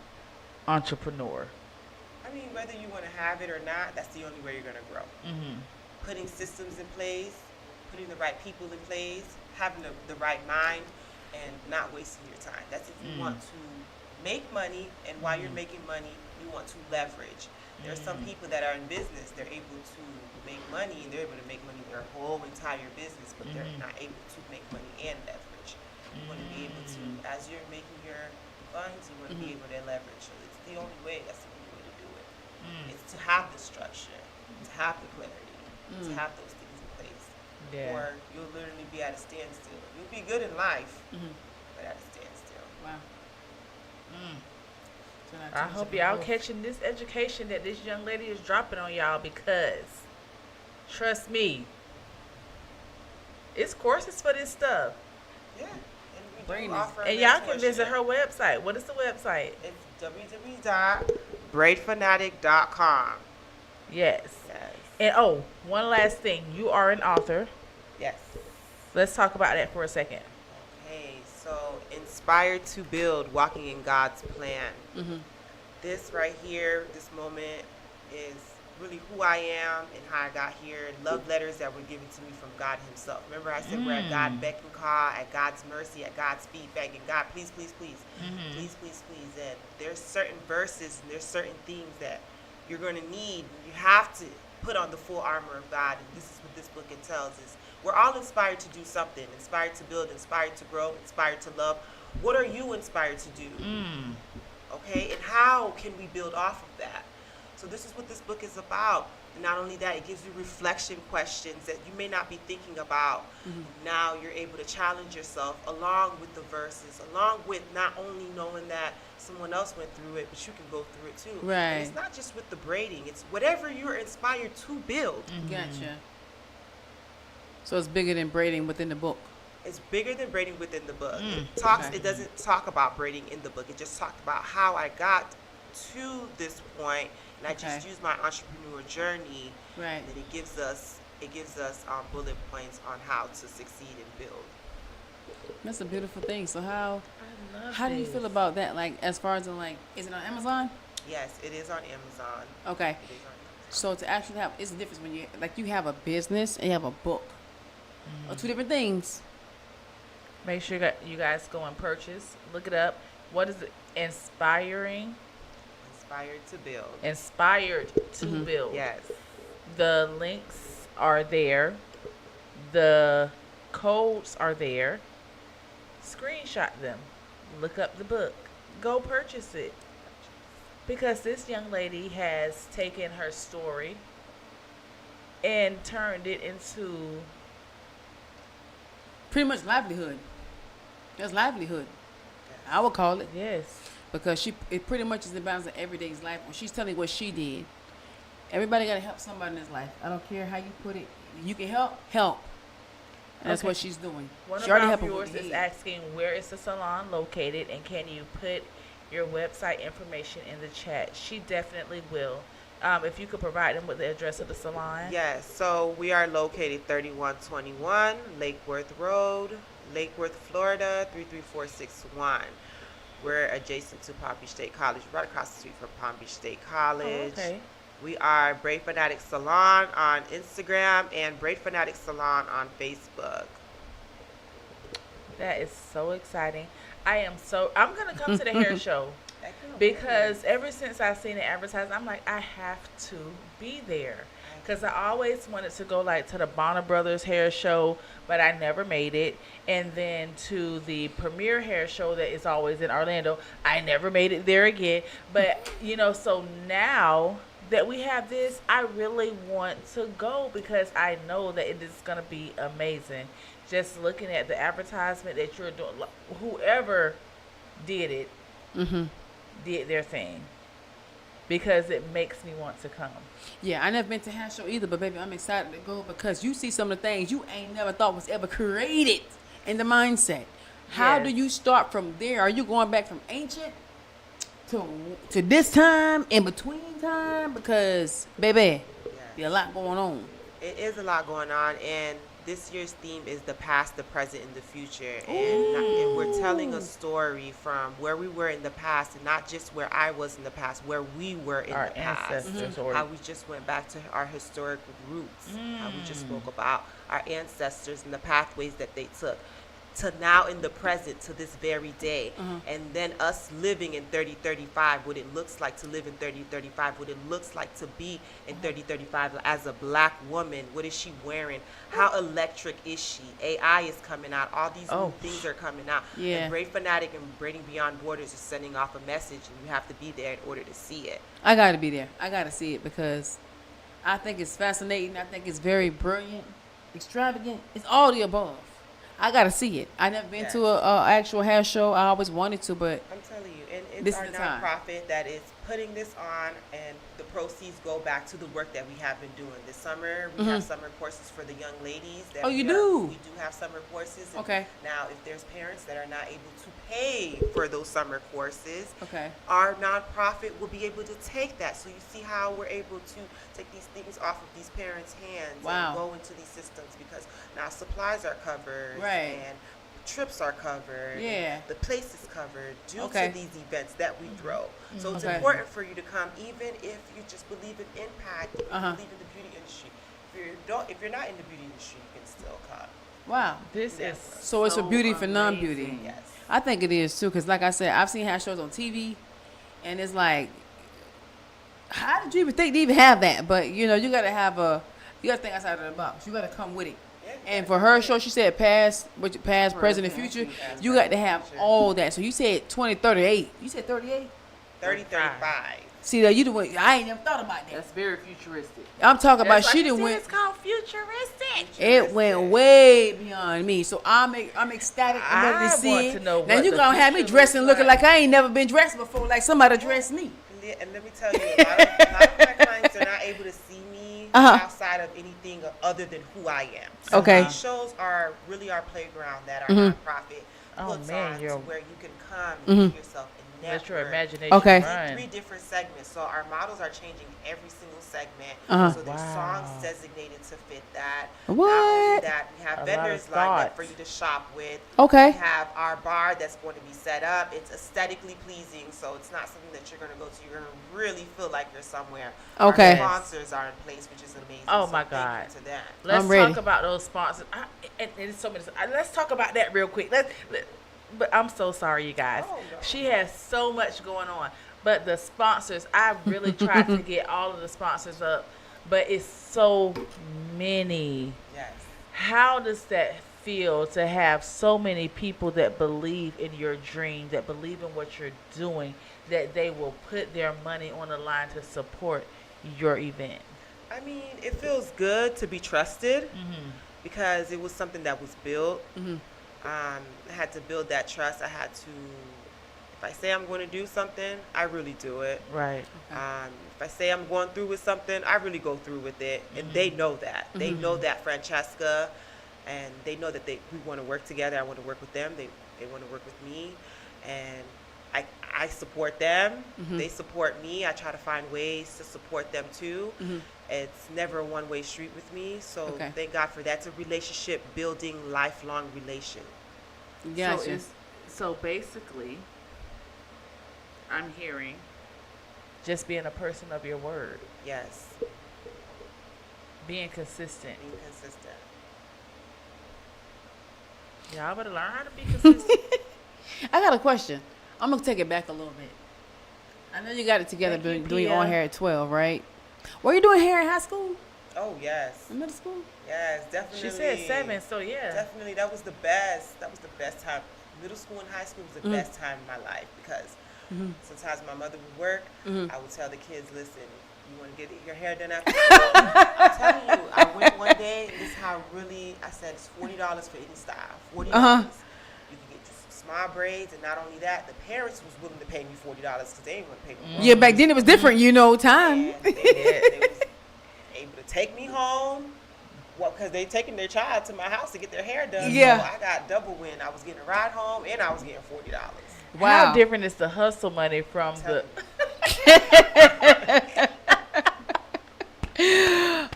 E: entrepreneur.
F: I mean, whether you want to have it or not, that's the only way you're going to grow. Putting systems in place, putting the right people in place, having the right mind, and not wasting your time. That's if you want to make money, and while you're making money, you want to leverage. There are some people that are in business, they're able to make money, and they're able to make money their whole entire business, but they're not able to make money and leverage. You want to be able to, as you're making your funds, you want to be able to leverage. So it's the only way, that's the only way to do it. It's to have the structure. to have the clarity, to have those things in place.
E: Yeah.
F: Or you'll literally be at a standstill. You'll be good in life, but at a standstill.
A: Wow.
E: I hope y'all catching this education that this young lady is dropping on y'all, because trust me, it's courses for this stuff.
F: Yeah. And we do offer
E: And y'all can
F: mentorship.
E: visit her website. What is the website?
F: It's www.braidfanatic.com.
E: Yes.
F: Yes.
E: And oh, one last thing. You are an author.
F: Yes.
E: Let's talk about that for a second.
F: Okay, so inspired to build, walking in God's plan. This right here, this moment is really who I am and how I got here. Love letters that were given to me from God himself. Remember I said we're at God beck and call, at God's mercy, at God's feet, begging God, please, please, please. Please, please, please. And there's certain verses and there's certain things that you're going to need. You have to put on the full armor of God. And this is what this book entails is we're all inspired to do something, inspired to build, inspired to grow, inspired to love. What are you inspired to do? Okay, and how can we build off of that? So this is what this book is about. And not only that, it gives you reflection questions that you may not be thinking about. Now you're able to challenge yourself along with the verses, along with not only knowing that someone else went through it, but you can go through it too.
A: Right.
F: And it's not just with the braiding, it's whatever you're inspired to build.
A: Gotcha. So it's bigger than braiding within the book.
F: It's bigger than braiding within the book. It doesn't talk about braiding in the book. It just talked about how I got to this point, and I just used my entrepreneur journey.
A: Right.
F: And it gives us bullet points on how to succeed and build.
A: That's a beautiful thing. So how
E: How
A: do you feel about that? Like, as far as is it on Amazon?
F: Yes, it is on Amazon.
A: Okay.
F: It is on Amazon.
A: So to actually have, it's the difference when you have a business and you have a book. Or two different things.
E: Make sure you guys go and purchase. Look it up. What is it? Inspired
F: to build.
E: Inspired to build.
F: Yes.
E: The links are there. The codes are there. Screenshot them. Look up the book. Go purchase it. Because this young lady has taken her story and turned it into
A: Pretty much livelihood. That's livelihood. I would call it.
E: Yes.
A: Because it pretty much is the balance of everyday's life. When she's telling what she did, everybody got to help somebody in his life. I don't care how you put it. You can help. And that's what she's doing.
E: One
A: She
E: of
A: already
E: our
A: helped her
E: viewers
A: with the
E: is
A: head.
E: asking, where is the salon located, and can you put your website information in the chat? She definitely will. If you could provide them with the address of the salon.
F: Yes, so we are located 3121 Lake Worth Road, Lake Worth, Florida, 33461. We're adjacent to Palm Beach State College, right across the street from Palm Beach State College.
E: Oh, okay.
F: We are Braid Fanatic Salon on Instagram and Braid Fanatic Salon on Facebook.
E: That is so exciting. I'm going to come to the hair show because ever since I've seen it advertised, I'm like, I have to be there. Because I always wanted to go to the Bonner Brothers hair show, but I never made it. And then to the Premier hair show that is always in Orlando. I never made it there again. But, so now that we have this, I really want to go because I know that it is going to be amazing. Just looking at the advertisement that you're doing, whoever did it, did their thing. Because it makes me want to come.
A: Yeah, I never been to hair show either, but baby, I'm excited to go because you see some of the things you ain't never thought was ever created in the mindset. How do you start from there? Are you going back from ancient to this time, in between time? Because, baby, there's a lot going on.
F: It is a lot going on, and this year's theme is the past, the present, and the future. And we're telling a story from where we were in the past, and not just where I was in the past, where we were in the past. How we just went back to our historic roots. How we just spoke about our ancestors and the pathways that they took. To now in the present, to this very day. And then us living in 3035, what it looks like to live in 3035, what it looks like to be in 3035 as a black woman. What is she wearing? How electric is she? AI is coming out. All these new things are coming out.
A: Yeah.
F: And Braid Fanatic and Braiding Beyond Borders is sending off a message, and you have to be there in order to see it.
A: I got to be there. I got to see it because I think it's fascinating. I think it's very brilliant, extravagant. It's all the above. I gotta see it. I never been to a actual hair show. I always wanted to, but
F: I'm telling you, and it's
A: this
F: our
A: is the time.
F: nonprofit that is putting this on, and the proceeds go back to the work that we have been doing. This summer, we have summer courses for the young ladies. That
A: Oh, you do?
F: We do have summer courses. And
A: Okay.
F: now, if there's parents that are not able to pay for those summer courses,
A: Okay.
F: our nonprofit will be able to take that. So you see how we're able to take these things off of these parents' hands
A: Wow.
F: and go into these systems, because now supplies are covered,
A: Right.
F: and trips are covered.
A: Yeah.
F: And the place is covered due
A: Okay.
F: to these events that we throw. So it's
A: Okay.
F: important for you to come, even if you just believe in impact, if you believe in the beauty industry. If you're not in the beauty industry, you can still come.
A: Wow.
E: This is
A: So it's for beauty for non-beauty.
E: amazing.
F: Yes.
A: I think it is too, because like I said, I've seen hair shows on TV, and it's like, how did you even think to even have that? But you know, you gotta think outside of the box. You gotta come with it. And for her show, she said past, present, and future. You got to have all that. So you said 20, 38. You said 38?
F: 30, 35.
A: See, that you the one. I ain't never thought about that.
E: That's very futuristic.
A: I'm talking about
E: That's
A: she
E: why
A: done
E: said
A: went.
E: It's called futuristic.
A: It went way beyond me. So I'm ecstatic and ready to
E: I
A: see
E: want
A: it.
E: to know
A: Now
E: what
A: you
E: the
A: gonna have me
E: future
A: dressing
E: looks
A: looking like I ain't never been dressed before, like somebody dressed me.
F: And let me tell you, a lot of my clients are not able to see me outside of anything other than who I am. So
A: Okay.
F: these shows are really our playground that our nonprofit puts
E: man,
F: on,
E: you're-
F: to where you can come and get yourself and
E: Let your
F: network.
E: imagination
A: Okay.
E: run.
F: 3 different segments. So our models are changing every single segment. So there's
E: Wow.
F: songs designated to fit that.
A: What?
F: Not only that, we have
E: A lot of
F: vendors lined up
E: thought.
F: for you to shop with.
A: Okay.
F: We have our bar that's going to be set up. It's aesthetically pleasing, so it's not something that you're going to go to. You're going to really feel like you're somewhere.
A: Okay.
F: Our sponsors are in place, which is amazing.
E: Oh,
F: so
E: my
F: thank
E: God.
F: you to them.
E: Let's
A: I'm ready.
E: talk about those sponsors. And it's so many. Let's talk about that real quick. But I'm so sorry, you guys.
F: Oh, no.
E: She has so much going on. But the sponsors, I really tried to get all of the sponsors up, but it's so many.
F: Yes.
E: How does that feel to have so many people that believe in your dream, that believe in what you're doing, that they will put their money on the line to support your event?
F: I mean, it feels good to be trusted because it was something that was built. I had to build that trust. I had to, if I say I'm going to do something, I really do it.
E: Right.
F: If I say I'm going through with something, I really go through with it. And they know that. They know that, Francesca, and they know that we want to work together. I want to work with them. They want to work with me. And I support them. They support me. I try to find ways to support them too. It's never a one-way street with me. So thank God for that. It's a relationship building, lifelong relation.
A: Gotcha.
E: So basically, I'm hearing just being a person of your word,
F: Yes.
E: being consistent.
F: Being consistent.
E: Y'all better learn how to be consistent.
A: I got a question. I'm gonna take it back a little bit. I know you got it together
E: Thank you,
A: doing your
E: Pia.
A: own hair at 12, right? Were you doing hair in high school?
F: Oh, yes.
A: In middle school?
F: Yes, definitely.
E: She said 7, so yeah.
F: Definitely, that was the best. That was the best time. Middle school and high school was the best time in my life because sometimes my mother would work. I would tell the kids, listen, you want to get your hair done after school? I'm telling you, I went one day, and this is how I said it's $40 for any style. $40. You can get just small braids, and not only that, the parents was willing to pay me $40 because they didn't want to pay me.
A: Yeah, back then it was different, time.
F: And they was able to take me home. Well, because they taking their child to my house to get their hair done.
A: Yeah.
F: So I got double win. I was getting a ride home and I was getting $40.
A: Wow.
E: How different is the hustle money from the...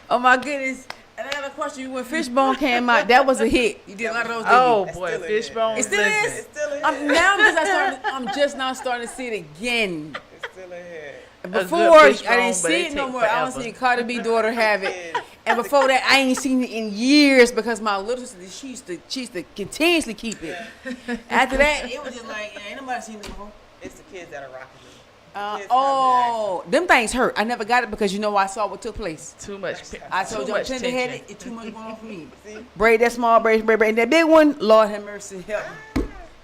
A: Oh my goodness. And I got a question. When Fishbone came out, that was a hit. You did a lot of those.
E: Oh
A: didn't you?
E: boy,
F: still a
E: Fishbone.
A: It still
E: listen.
A: is.
F: It's still a hit.
A: I'm just now starting to see it again.
F: It's still a hit.
A: Before
E: good
A: I didn't
E: Fishbone, but
A: see
E: it
A: it no
E: take
A: more. I was
E: forever.
A: seeing Cardi B daughter have it.
F: Kids.
A: And before that, I ain't seen it in years because my little sister, she used to continuously keep it. After that, it was just like, ain't nobody seen it before.
F: It's the kids that are rocking me. The kids
A: Oh, them things hurt. I never got it because I saw what took place.
E: Too much.
A: I told
E: too
A: you I'm
E: much
A: tender-headed.
E: tension.
A: It's too much going on for me.
F: See?
A: Braid that small braid, and that big one, Lord have mercy, help.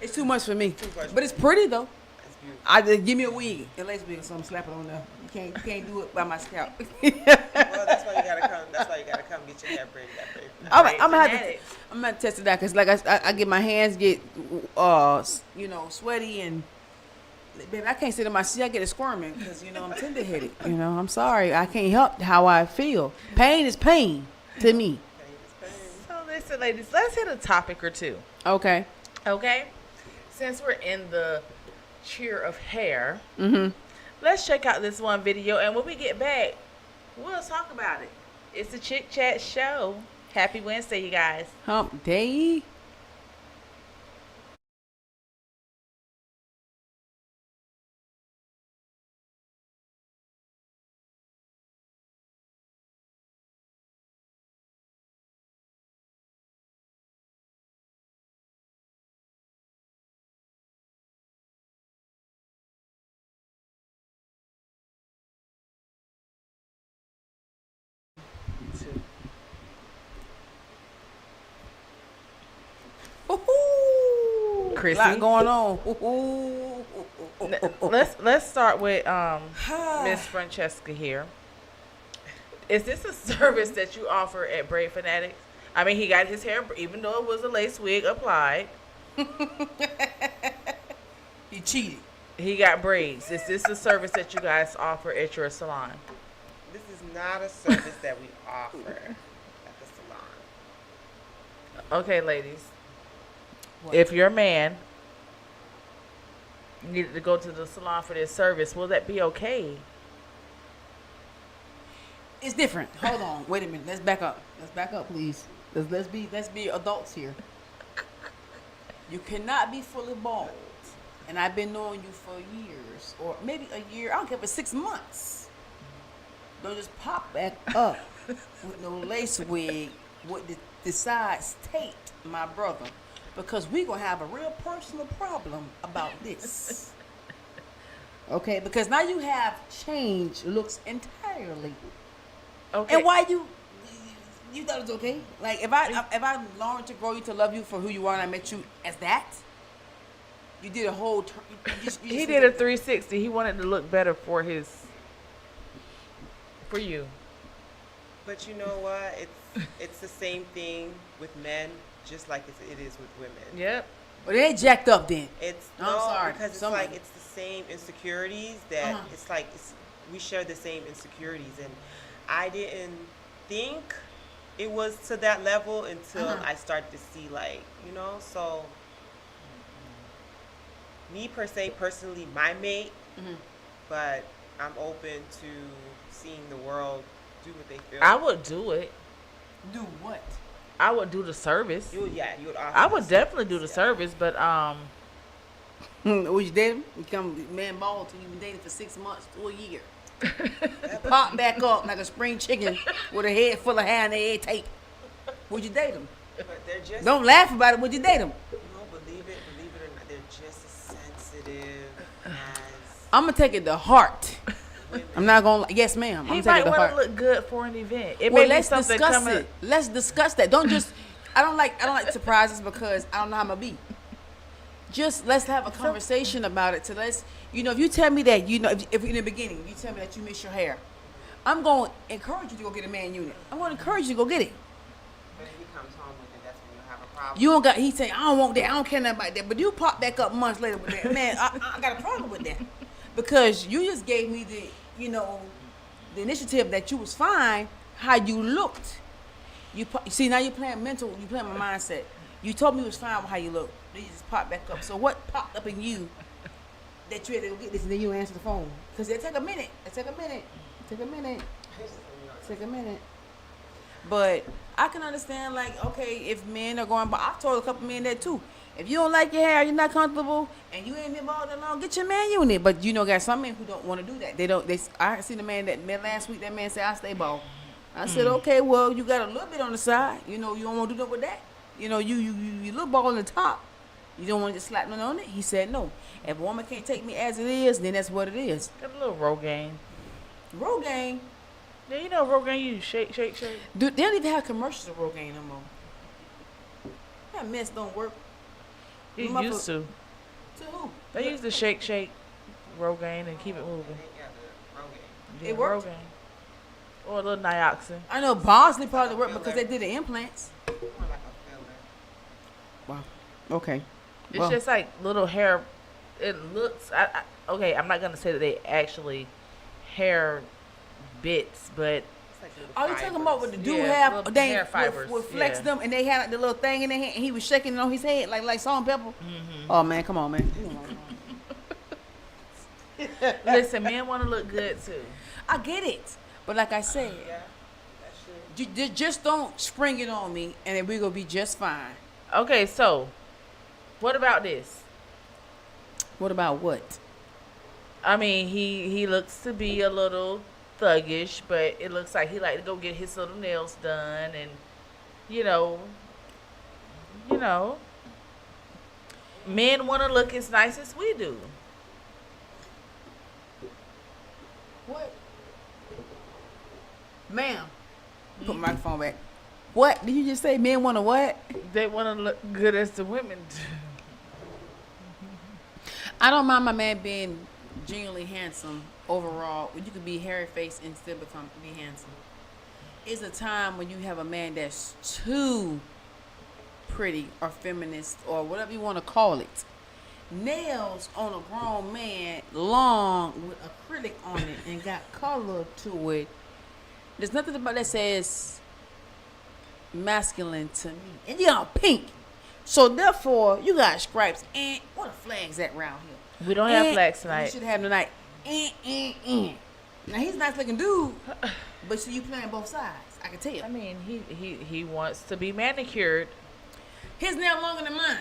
A: It's too much for me.
F: Too much.
A: But it's pretty though.
F: It's
A: I just give me a wig, a lace wig, or something, slap it on there. You can't do it by my scalp.
F: Well, that's why you gotta come. That's why you gotta come get your hair braided.
A: I'm gonna test it out because like I get my hands get sweaty and baby I can't sit in my seat. I get it squirming because I'm tender headed. I'm sorry, I can't help how I feel. Pain is pain to me.
E: So listen, ladies, let's hit a topic or two.
A: Okay.
E: Since we're in the cheer of hair, let's check out this one video, and when we get back, we'll talk about it. It's the Chick Chat Show. Happy Wednesday, you guys.
A: Hump day.
E: Chrissy,
A: a lot going on.
E: Let's start with Miss Francesca here. Is this a service that you offer at Braid Fanatics? I mean, he got his hair, even though it was a lace wig applied.
A: He cheated.
E: He got braids. Is this a service that you guys offer at your salon?
F: This is not a service that we offer at the salon.
E: Okay, ladies. What? If your man needed to go to the salon for this service, will that be okay?
A: It's different. Hold on. Wait a minute. Let's back up. Please. Let's be adults here. You cannot be fully bald. And I've been knowing you for years, or maybe a year. I don't care, for 6 months. Don't just pop back up with no lace wig with the sides taped, my brother. Because we're going to have a real personal problem about this. Okay? Because now you have changed looks entirely. Okay. And why you thought it was okay? Like, if I learned to grow you to love you for who you are and I met you as that, you did a whole turn.
E: He did a 360. He wanted to look better for you.
F: But you know what? It's the same thing with men, just like it is with women.
E: Yep.
A: But they ain't jacked up then.
F: I'm sorry, because it's like it's the same insecurities that we share the same insecurities, and I didn't think it was to that level until I started to see, like, so me personally, my mate, but I'm open to seeing the world do what they feel.
E: I would do it.
A: Do what?
E: I would do the service.
F: You would offer
E: I would definitely do the service, but
A: would you date him? You become man bald till you've been dating for 6 months to a year. Pop back up like a spring chicken with a head full of hair and a head tape. Would you date him?
F: But they're just,
A: don't laugh about it. Would you date him?
F: Believe it or not, they're just as sensitive as.
A: I'm gonna take it to heart. I'm not gonna. Yes, ma'am.
E: He might want to look good for an event. It may be something
A: discuss it. Let's discuss that. Don't just. I don't like surprises because I don't know how I'm gonna be. Just let's have a conversation about it. So let's, if you tell me that, if in the beginning you tell me that you miss your hair, I'm gonna encourage you to go get a man unit. I'm gonna encourage you to go get it.
F: But if he comes home with it, that's when you have a problem.
A: You don't got. He say I don't want that. I don't care nothing about that. But you pop back up months later with that. Man, I got a problem with that because you just gave me the initiative that you was fine. How you looked. You see now you're playing mental. You playing my mindset. You told me it was fine with how you look. Then you just popped back up. So what popped up in you that you had to go get this and then you answer the phone? Because it take a minute. But I can understand, like, okay, if men are going, but I've told a couple men that too. If you don't like your hair, you're not comfortable, and you ain't been bald that long, get your man unit. But got some men who don't want to do that. I seen the man that met last week. That man said I stay bald. I said, okay, well, you got a little bit on the side. You don't want to do nothing with that. You look bald on the top. You don't want to just slap nothing on it? He said no. If a woman can't take me as it is, then that's what it is.
E: Got a little Rogaine.
A: Rogaine?
E: Yeah, Rogaine, you shake.
A: Dude, they don't even have commercials of Rogaine no more. That mess don't work.
E: It used to.
A: To who?
E: They used to shake. Rogaine and keep it moving.
A: It worked?
E: Rogaine. Or a little Nioxin.
A: I know Bosley probably worked because they did the implants. Wow. Okay.
E: It's just like little hair. It looks. Okay, I'm not gonna say that they actually hair bits, but.
A: Are you talking about what the dude
E: Yeah,
A: have?
E: little
A: They
E: hair fibers,
A: would flex
E: yeah.
A: them, and they had like the little thing in their hand, and he was shaking it on his head like salt and pepper. Oh man, come on, man.
E: Listen, men want to look good too.
A: I get it, but like I said, just don't spring it on me, and then we're gonna be just fine.
E: Okay, so what about this?
A: What about what?
E: I mean, he looks to be a little thuggish, but it looks like he like to go get his little nails done, and you know, men want to look as nice as we do.
A: What? Ma'am. Put my microphone back. What? Did you just say men want to what?
E: They want to look good as the women do.
A: I don't mind my man being genuinely handsome overall. You could be hairy face and still be handsome. It's a time when you have a man that's too pretty or feminist or whatever you want to call it. Nails on a grown man, long with acrylic on it and got color to it. There's nothing about that says masculine to me. And you're pink. So therefore, you got stripes. And what a flag's at around here?
E: We don't have flags tonight.
A: You should have tonight. Now he's a nice looking dude, but see you playing both sides. I can tell.
E: I mean, he wants to be manicured.
A: His nail longer than mine.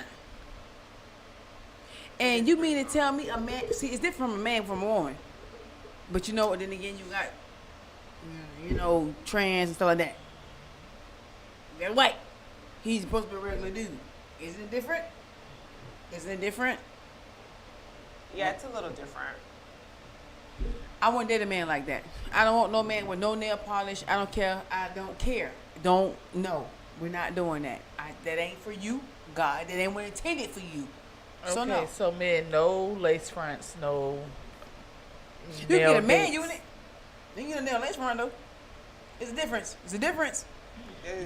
A: And you mean to tell me a man? See, it's different from a man from a woman. But you know what? Then again, you got trans and stuff like that. You got white. He's supposed to be a regular dude. Isn't it different? Isn't it different?
F: Yeah, it's a little different.
A: I wouldn't date a man like that. I don't want no man with no nail polish. I don't care. I don't care. No. We're not doing that. That ain't for you. God, that ain't what intended for you. So
E: Okay,
A: no.
E: so men, no lace fronts, no.
A: You can
E: nail
A: get a man
E: dates.
A: unit. You can get a nail lace front though. It's a difference. It's a difference.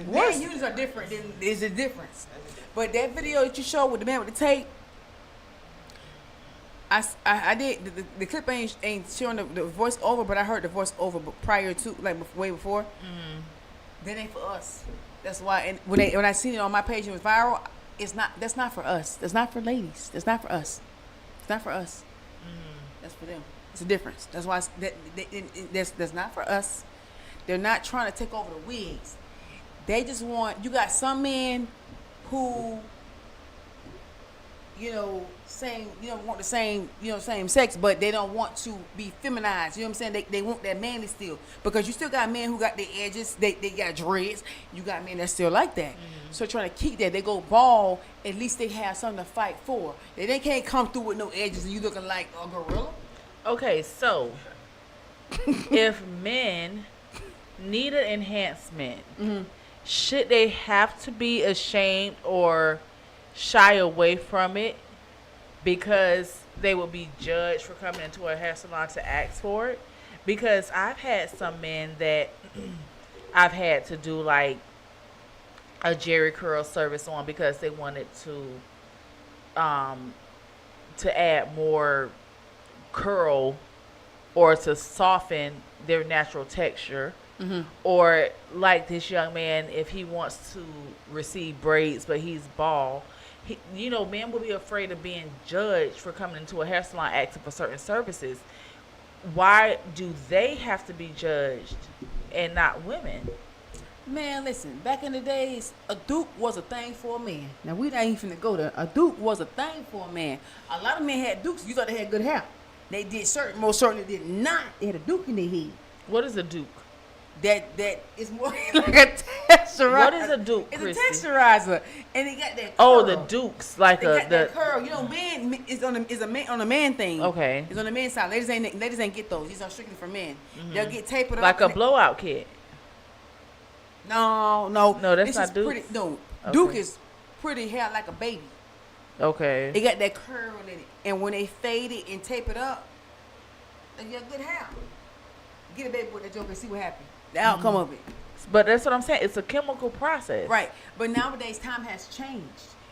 E: What's-
A: Man units are different. There's a difference. But that video that you showed with the man with the tape, I did the clip ain't showing the voice over, but I heard the voice over prior to way before. That ain't for us. That's why. And when I seen it on my page, it was viral. That's not for us. That's not for ladies. That's not for us. It's not for us. That's for them. It's a difference. That's why that's not for us. They're not trying to take over the wigs. They just want. You got some men who, want the same, same sex, but they don't want to be feminized. You know what I'm saying? They want that manly still, because you still got men who got their edges. They got dreads. You got men that still like that. So trying to keep that. They go bald. At least they have something to fight for. They can't come through with no edges and you looking like a gorilla.
E: Okay, so if men need an enhancement, should they have to be ashamed or shy away from it because they will be judged for coming into a hair salon to ask for it? Because I've had some men that I've had to do like a Jerry curl service on because they wanted to add more curl or to soften their natural texture. Or like this young man, if he wants to receive braids but he's bald, men will be afraid of being judged for coming into a hair salon asking for certain services. Why do they have to be judged and not women?
A: Man, listen, back in the days, a duke was a thing for a man. Now, we not even finna go there. A duke was a thing for a man. A lot of men had dukes. You thought they had good hair. They did most certainly did not. They had a duke in their head.
E: What is a duke?
A: That is more like a texturizer.
E: What is a duke,
A: It's
E: Christy?
A: a texturizer. And they got that curl.
E: Oh, the dukes. Like
A: They got that curl. Man is on a man thing.
E: Okay.
A: It's on the men's side. Ladies ain't get those. These are strictly for men. They'll get tapered up.
E: like a blowout kit.
A: No,
E: that's
A: this
E: not
A: is
E: Duke?
A: pretty. No,
E: Okay.
A: Duke is pretty hair like a baby.
E: Okay.
A: It got that curl in it, and when they fade it and tape it up, and you have good hair. Get a baby with that joke and see what happens. The outcome of it.
E: But that's what I'm saying. It's a chemical process.
A: Right. But nowadays, time has changed.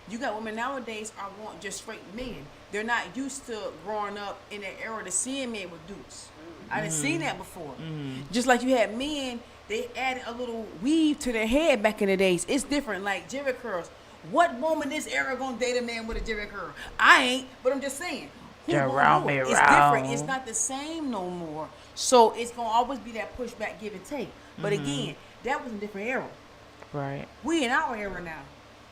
A: You got women nowadays are want just straight men. They're not used to growing up in that era to seeing men with dudes. I done seen that before. Just like you had men, they added a little weave to their head back in the days. It's different, like Jerry curls. What woman this era gonna date a man with a Jerry curl? I ain't, but I'm just saying. Who gonna do it? It's different. It's not the same no more. So it's gonna always be that pushback, give and take. But again, that was a different era.
E: Right.
A: We in our era now.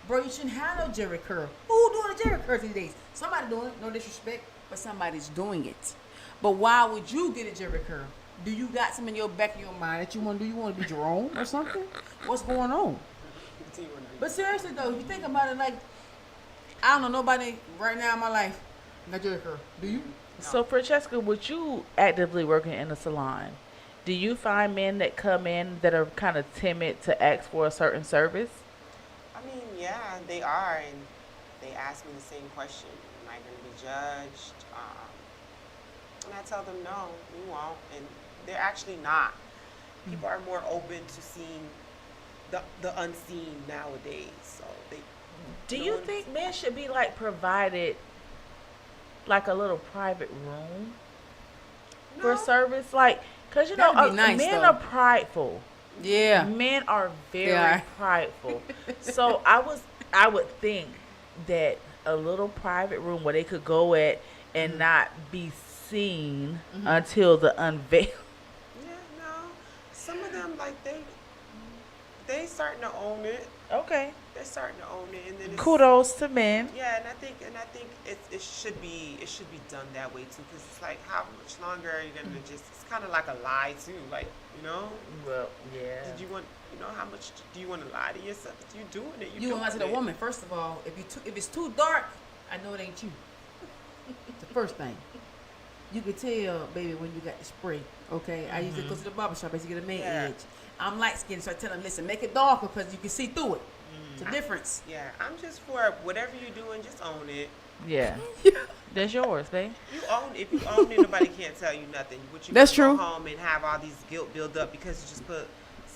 A: Bro, you shouldn't have no Jerry curl. Who doing a Jerry curl these days? Somebody doing it, no disrespect, but somebody's doing it. But why would you get a Jerry curl? Do you got some in your back of your mind that you want to do? You want to be Jerome or something? What's going on? But seriously though, if you think about it, like, I don't know nobody right now in my life got Jerry curl. Do you?
E: So Francesca, with you actively working in a salon, do you find men that come in that are kind of timid to ask for a certain service?
F: I mean, yeah, they are, and they ask me the same question: am I going to be judged? And I tell them, no, you won't, and they're actually not. People are more open to seeing the unseen nowadays. So they.
E: Do you think men should be like provided like a little private room for service? Like, cause you know,
A: That would be nice,
E: men
A: though.
E: are prideful.
A: Yeah.
E: Men are very
A: are.
E: prideful. So I would think that a little private room where they could go at and not be seen until the unveil.
F: Yeah, no. Some of them, like, they starting to own it.
E: Okay.
F: They're starting to own it, and then it's,
E: Kudos to men.
F: yeah, and I think it should be done that way too, because it's like, how much longer are you gonna just? It's kind of like a lie too, like, you know.
E: Well, yeah.
F: Did you want, you know, how much do you want to lie to yourself? You're doing it.
A: You gonna lie to the woman first of all. If it's too dark, I know it ain't you. It's the first thing. You can tell, baby, when you got the spray. Okay, I usually go to the barber shop to get a main edge. I'm light skinned, so I tell them, listen, make it darker because you can see through it. It's a difference.
F: Yeah, I'm just for whatever you're doing, just own it.
E: Yeah. That's yours, babe.
F: You own it. If you own it, nobody can't tell you nothing. What you
A: That's
F: go
A: true.
F: home and have all these guilt build up because you just put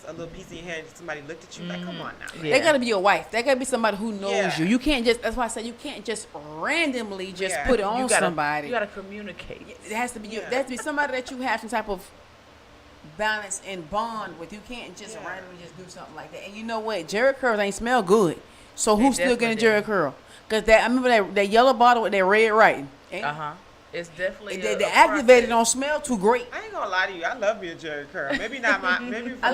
F: a little piece in your hair and somebody looked at you like, come on now.
E: Yeah.
A: They gotta be your wife. They gotta be somebody who knows
F: Yeah.
A: you. You can't just. That's why I say you can't just randomly just
F: Yeah.
A: put it on somebody.
E: You gotta communicate.
A: It has to be. There has to be somebody that you have some type of balance and bond with. You can't just randomly just do something like that. And you know what? Jerry curls ain't smell good. So who's still getting a Jerry curl? Because I remember that yellow bottle with that red writing.
E: It's definitely
A: The activated don't smell too great.
F: I ain't gonna lie to you. I love me a Jerry curl. Maybe not my. Maybe for
A: I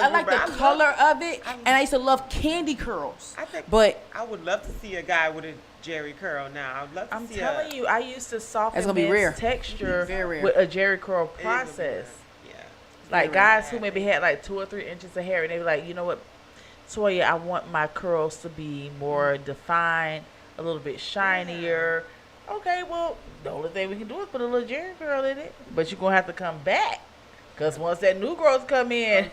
A: like the color of it, and I used to love candy curls. But
F: I would love to see a guy with a Jerry curl now. I'd love to
E: I'm
F: see
E: telling you, I used to soften
A: That's gonna be rare.
E: texture
A: Very rare.
E: with a Jerry curl
F: It is gonna be
E: process.
F: rare. Yeah.
E: Like
F: Very
E: guys
F: rare.
E: who maybe had like 2 or 3 inches of hair, and they be like, you know what, Toya, I want my curls to be more defined, a little bit shinier. Okay, well, the only thing we can do is put a little Jerry curl in it, but you're gonna have to come back, cause once that new growth come in,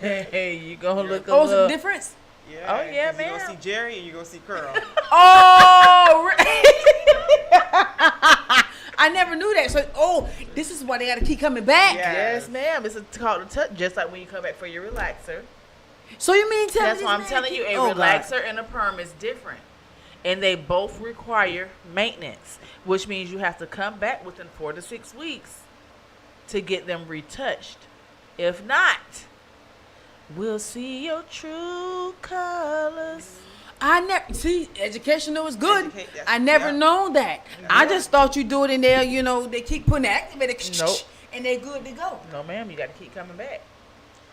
E: you gonna look a
A: oh,
E: little.
A: it's a difference.
F: Yeah,
E: Oh, yeah,
F: 'cause you're
E: man.
F: gonna see Jerry and you're gonna see curl.
A: Oh, I never knew that. So, this is why they got to keep coming back.
F: Yeah.
E: Yes, ma'am. It's called a touch, just like when you come back for your relaxer.
A: So you mean tell me
E: That's
A: this
E: why I'm
A: man
E: telling you,
A: keep-
E: a
A: Oh, God.
E: relaxer and a perm is different. And they both require maintenance, which means you have to come back within 4 to 6 weeks to get them retouched. If not, we'll see your true colors.
A: I never see educational is good.
F: Educate-
A: I never
F: yeah.
A: known that. I just thought you do it in there. You know, they keep putting the activated,
E: Nope.
A: and they're good to go.
E: No, ma'am, you got to keep coming back.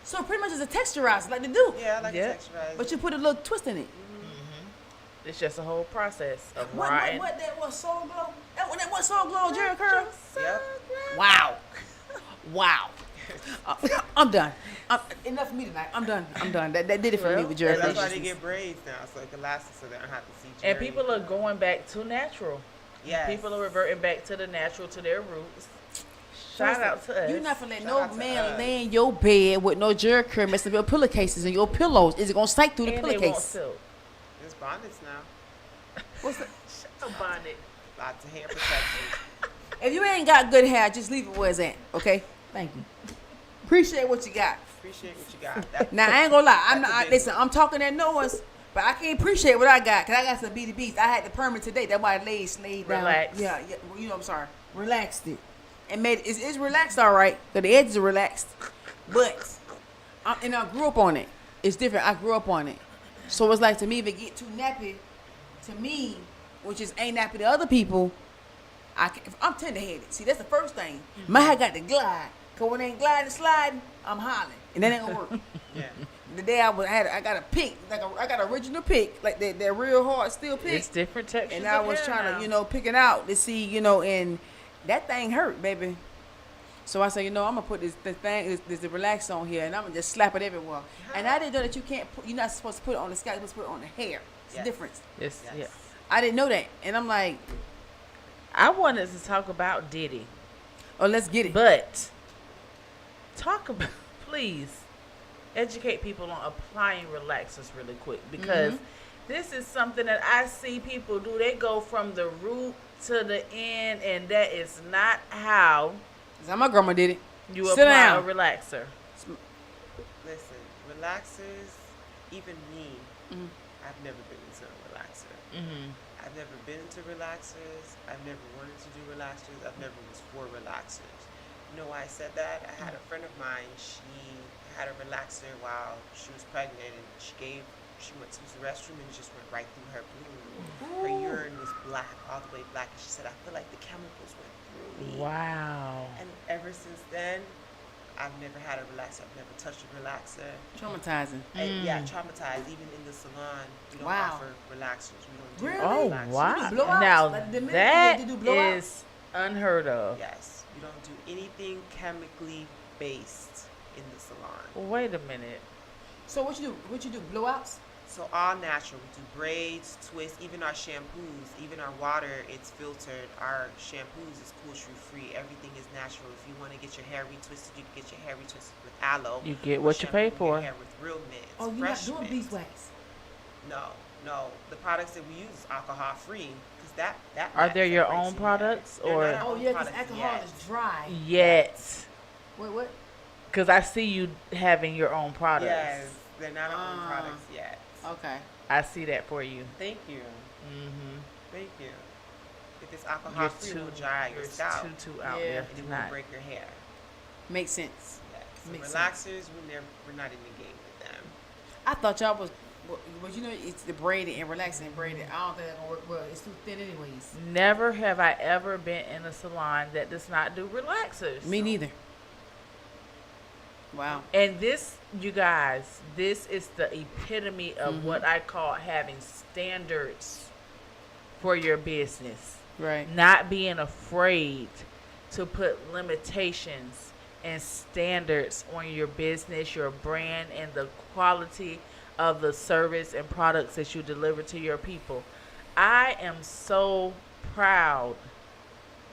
A: So pretty much it's a texturizer like they do,
F: Yeah, I like
E: Yeah.
F: the texturizer.
A: but you put a little twist in it.
E: It's just a whole process of
A: What
E: riding.
A: that was Soul Glow? That was Soul Glow Jerry curl?
F: Yep.
A: Wow. Wow. I'm done. Enough for me tonight. I'm done. That did it for me
E: Well,
A: with Jerry
F: That's
A: curl.
F: why they get braids now, so it can last so they don't have to see Jerry.
E: And people are going back to natural.
F: Yes.
E: People are reverting back to the natural, to their roots. Shout out to us.
A: You're not gonna let
F: Shout
A: no
F: out to
A: man
F: us.
A: lay in your bed with no Jerry curl messing with your pillowcases and your pillows. Is it gonna sight through the
E: And they want
A: pillowcase?
E: silk.
F: There's bonnets now.
A: What's that?
E: A bonnet.
F: Lots of hair protection.
A: If you ain't got good hair, just leave it where it's at. Okay. Thank you. Appreciate what you got.
F: Appreciate what you got. That,
A: Now I ain't gonna lie. I'm
F: that's a
A: not.
F: big
A: Listen, I'm talking that noise, but I can't appreciate what I got because I got some BDBs. I had the permit today. That's why I laid down.
E: Relax.
A: Yeah. You know, I'm sorry. Relaxed it and made it's relaxed all right. Cause the edges are relaxed, but and I grew up on it. It's different. I grew up on it, so it's like to me if it get too nappy, to me, which is ain't nappy to other people. I'm tender-headed. See, that's the first thing. My hair got to glide. Cause when it ain't gliding, sliding, I'm hollering, and that ain't gonna work.
F: yeah.
A: The day I got a pick, I got an original pick, like that real hard steel pick.
E: It's different textures.
A: And I was trying to, pick it out to see, and that thing hurt, baby. So I said, I'm gonna put this relax on here, and I'm gonna just slap it everywhere. And I didn't know that you're not supposed to put it on the scalp, you're supposed to put it on the hair. It's a difference.
E: Yes. Yeah.
A: I didn't know that, and I'm like,
E: I wanted to talk about Diddy.
A: Oh, let's get it.
E: But please educate people on applying relaxers really quick, because this is something that I see people do. They go from the root to the end, and that is not how
A: my grandma did it.
E: You
A: Sit
E: apply
A: down.
E: a relaxer.
F: Listen, relaxers, even me, I've never been into a relaxer. I've never been into relaxers. I've never wanted to do relaxers. I've never was for relaxers. You know why I said that? I had a friend of mine, she had a relaxer while she was pregnant, and she went to the restroom and it just went right through her blue. Her urine was black, all the way black, and she said, I feel like the chemicals went through me.
E: Wow.
F: And ever since then, I've never had a relaxer. I've never touched a relaxer.
A: Traumatizing.
F: And yeah, traumatized. Even in the salon, we don't offer relaxers. We don't do
A: Really?
F: relaxers.
E: Wow.
A: blowouts?
E: Now
A: Like the Dominican,
E: that
A: they do blowouts?
E: is unheard of.
F: Yes, we don't do anything chemically based in the salon.
E: Wait a minute.
A: So what you do? What you do? Blowouts?
F: So all natural. We do braids, twists, even our shampoos, even our water, it's filtered. Our shampoos is poultry free. Everything is natural. If you want to get your hair retwisted, you can get your hair retwisted with aloe.
E: You get
F: or
E: what you pay
F: shampoo your
E: for.
F: hair with real mints.
A: Oh, you're not doing
F: mints.
A: beeswax?
F: No. The products that we use is alcohol free. Cause that
E: Are there your
F: separates
E: own
F: the
E: products
F: hair.
E: or?
F: They're not our
A: Oh
F: own
A: yeah, because
F: products
A: alcohol
F: yet.
A: is dry.
E: Yet.
A: What?
E: Because I see you having your own products.
F: Yes, they're not our own products yet.
A: Okay.
E: I see that for you.
F: Thank you.
E: Mm-hmm.
F: Thank you. If it's alcohol free, it will dry your
E: You're
F: scalp.
E: too out
A: Yeah.
E: there
F: And it
E: tonight.
F: won't break your hair.
A: Makes sense.
F: Yeah. So
A: Makes
F: relaxers, we're not in the game with them.
A: I thought y'all was, but it's the braided and relaxing braided. I don't think that's gonna work well. It's too thin anyways.
E: Never have I ever been in a salon that does not do relaxers.
A: Me neither. Wow.
E: And this, you guys, this is the epitome of what I call having standards for your business.
A: Right.
E: Not being afraid to put limitations and standards on your business, your brand, and the quality of the service and products that you deliver to your people. I am so proud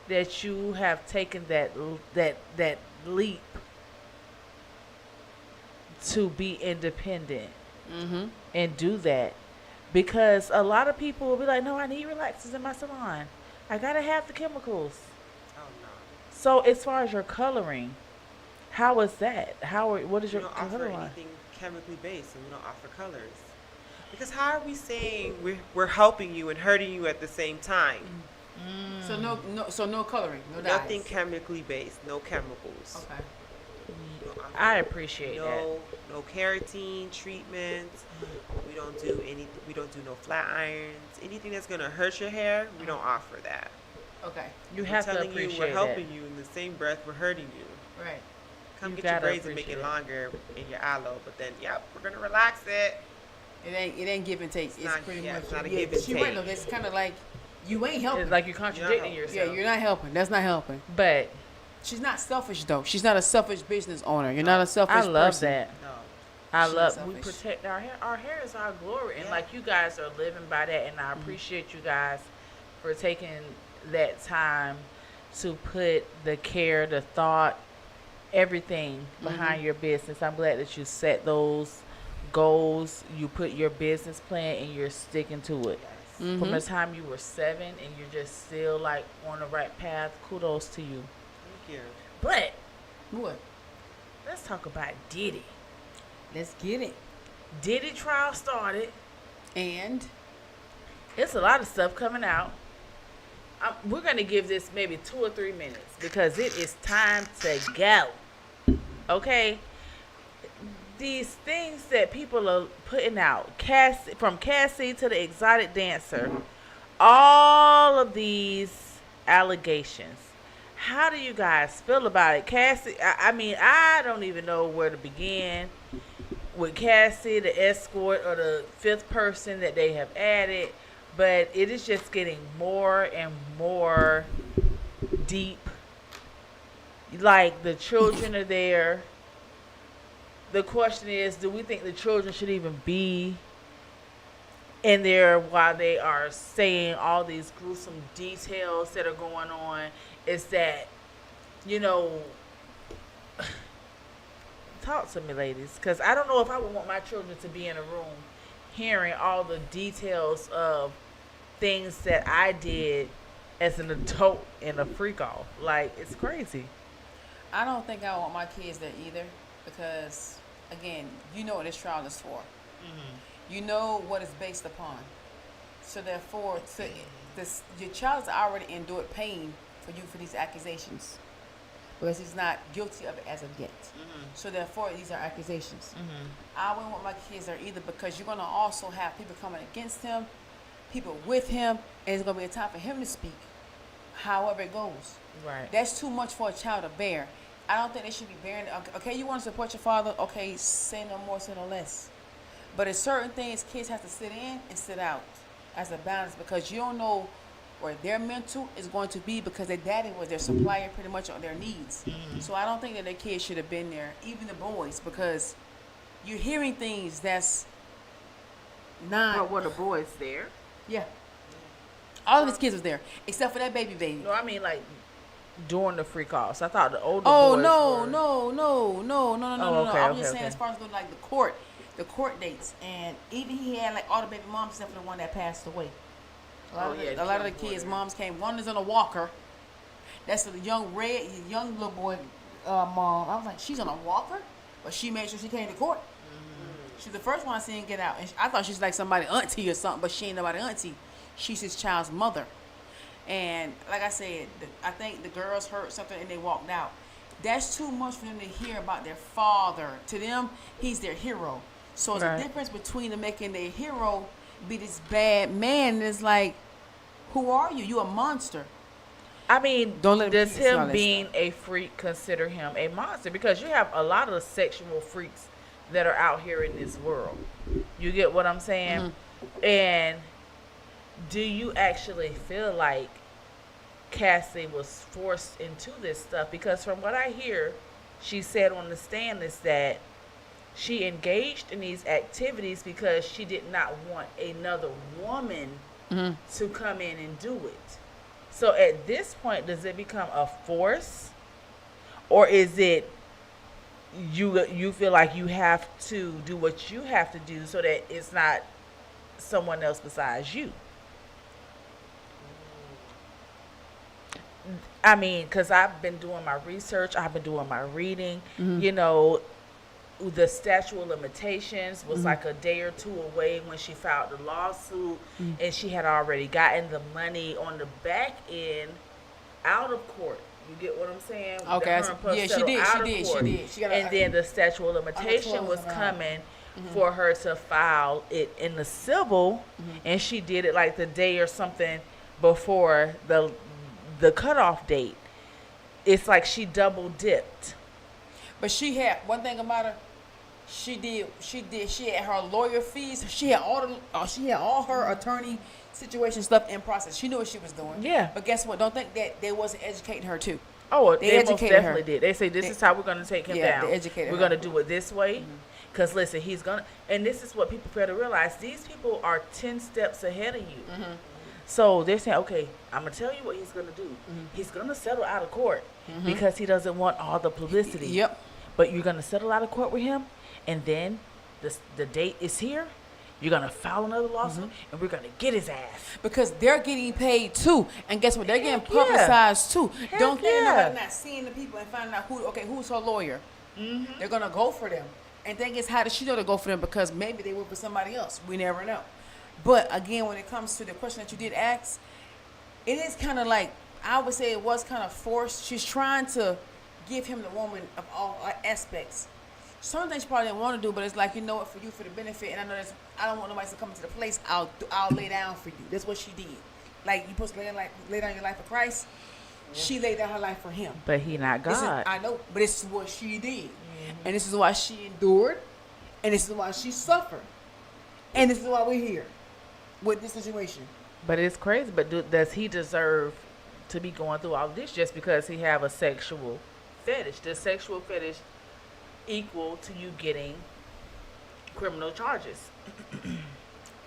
E: that you have taken that leap to be independent and do that, because a lot of people will be like, no, I need relaxers in my salon. I gotta have the chemicals.
F: Oh no.
E: So as far as your coloring, how is that? What is
F: We
E: your
F: don't offer
E: color line?
F: anything chemically based, and we don't offer colors. Because how are we saying we're helping you and hurting you at the same time?
A: So no coloring, no dyes.
F: Nothing chemically based, no chemicals.
A: Okay.
F: We don't offer
E: I appreciate that.
F: no keratin treatments. We don't do anything. We don't do no flat irons. Anything that's gonna hurt your hair, we don't offer that.
A: Okay.
E: You
F: We're
E: have to
F: telling you
E: appreciate
F: we're helping
E: that.
F: you. In the same breath, we're hurting you.
A: Right.
F: Come
E: You
F: get your
E: gotta
F: braids and make it
E: appreciate it.
F: longer in your aloe, but then we're gonna relax it.
A: It ain't give and take. It's
F: not-
A: pretty
F: yeah,
A: much.
F: it's not a give and
A: she right
F: take.
A: though. That's kind of like you ain't helping.
E: It's like you're contradicting
F: helping.
E: yourself.
A: Yeah, you're not helping. That's not helping.
E: But
A: She's not selfish though. She's not a selfish business owner. You're not a selfish
E: I love
A: person.
E: that.
F: No.
E: I
A: She's
E: love. We
A: selfish.
E: protect our hair. Our hair is our glory, and
F: Yeah.
E: like you guys are living by that. And I appreciate you guys for taking that time to put the care, the thought, everything behind your business. I'm glad that you set those goals. You put your business plan, and you're sticking to it.
F: Yes.
E: from the time you were 7 and you're just still like on the right path. Kudos to you.
F: Thank you.
E: But
A: What?
E: let's talk about Diddy.
A: Let's get it.
E: Diddy trial started.
A: And
E: It's a lot of stuff coming out. We're going to give this maybe 2 or 3 minutes because it is time to go. Okay? These things that people are putting out, from Cassie to the exotic dancer, all of these allegations. How do you guys feel about it? Cassie, I mean, I don't even know where to begin with Cassie, the escort, or the 5th person that they have added. But it is just getting more and more deep. Like, the children are there. The question is, do we think the children should even be in there while they are saying all these gruesome details that are going on? Is that, talk to me, ladies, because I don't know if I would want my children to be in a room hearing all the details of things that I did as an adult in a freak off. Like, it's crazy.
A: I don't think I want my kids there either because, again, you know what this trial is for. You know what it's based upon. So therefore, your child's already endured pain for you for these accusations because he's not guilty of it as of yet. So therefore, these are accusations. I wouldn't want my kids there either because you're going to also have people coming against him, people with him, and it's going to be a time for him to speak however it goes.
E: Right.
A: That's too much for a child to bear. I don't think they should be bearing it. Okay, you want to support your father? Okay, say no more, say no less. But there's certain things kids have to sit in and sit out as a balance because you don't know where their mental is going to be because their daddy was their supplier pretty much on their needs. So I don't think that their kids should have been there, even the boys, because you're hearing things that's not...
E: But were the boys there?
A: Yeah. All of his kids was there, except for that baby.
E: No, I mean, like, during the freak offs. I thought the older boys
A: No.
E: okay,
A: I was just
E: okay,
A: saying as far as going like the court dates, and even he had like all the baby moms except for the one that passed away. A lot of the kids' moms came. One is on a walker. That's the young little boy mom. I was like, she's on a walker, but she made sure she came to court. She's the first one I seen get out, and I thought she's like somebody auntie or something, but she ain't nobody auntie. She's his child's mother. And like I said, I think the girls heard something and they walked out. That's too much for them to hear about their father. To them, he's their hero. So it's a difference between them making their hero be this bad man. And it's like, who are you? You a monster.
E: I mean, does him being
A: stuff.
E: a freak consider him a monster? Because you have a lot of sexual freaks that are out here in this world. You get what I'm saying? And do you actually feel like Cassie was forced into this stuff? Because from what I hear, she said on the stand is that she engaged in these activities because she did not want another woman to come in and do it. So at this point, does it become a force? Or is it you feel like you have to do what you have to do so that it's not someone else besides you? I mean, because I've been doing my research, I've been doing my reading. You know, the statute of limitations was like a day or two away when she filed the lawsuit, and she had already gotten the money on the back end out of court. You get what I'm saying?
A: Okay. Yeah, she did. She got
E: and then the statute of limitation was coming for her to file it in the civil, and she did it like the day or something before the cutoff date. It's like she double dipped.
A: But she had one thing about her. She had her lawyer fees. She had all her attorney situation stuff in process. She knew what she was doing.
E: Yeah.
A: But guess what? Don't think that they wasn't educating her too.
E: Oh, they most
A: educated
E: definitely
A: her.
E: did. They say this is how we're going to take him down.
A: They educated
E: we're
A: her.
E: going to do it this way. Because listen, he's going to, and this is what people fail to realize. These people are 10 steps ahead of you. So they're saying, okay, I'm going to tell you what he's going to do. He's going to settle out of court because he doesn't want all the publicity.
A: Yep.
E: But you're going to settle out of court with him, and then the date is here, You're gonna file another lawsuit, and we're gonna get his ass.
A: Because they're getting paid too, and guess what? They're getting
E: Heck yeah.
A: publicized too.
E: Heck
A: Don't think
E: yeah.
A: nobody not seeing the people and finding out who's her lawyer. They're gonna go for them. And thing is, how does she know to go for them? Because maybe they work for somebody else. We never know. But again, when it comes to the question that you did ask, it is kind of like, I would say it was kind of forced. She's trying to give him the woman of all aspects. Some things she probably didn't want to do, but it's like, you know what, for you, for the benefit, and I know that's, I don't want nobody to come into the place, I'll lay down for you. That's what she did. Like, you supposed to lay down your life for Christ. She laid down her life for him.
E: But he not God.
A: I know, but this is what she did. And this is why she endured, and this is why she suffered. And this is why we're here with this situation.
E: But it's crazy. But does he deserve to be going through all of this just because he have a sexual fetish? Does sexual fetish equal to you getting criminal charges?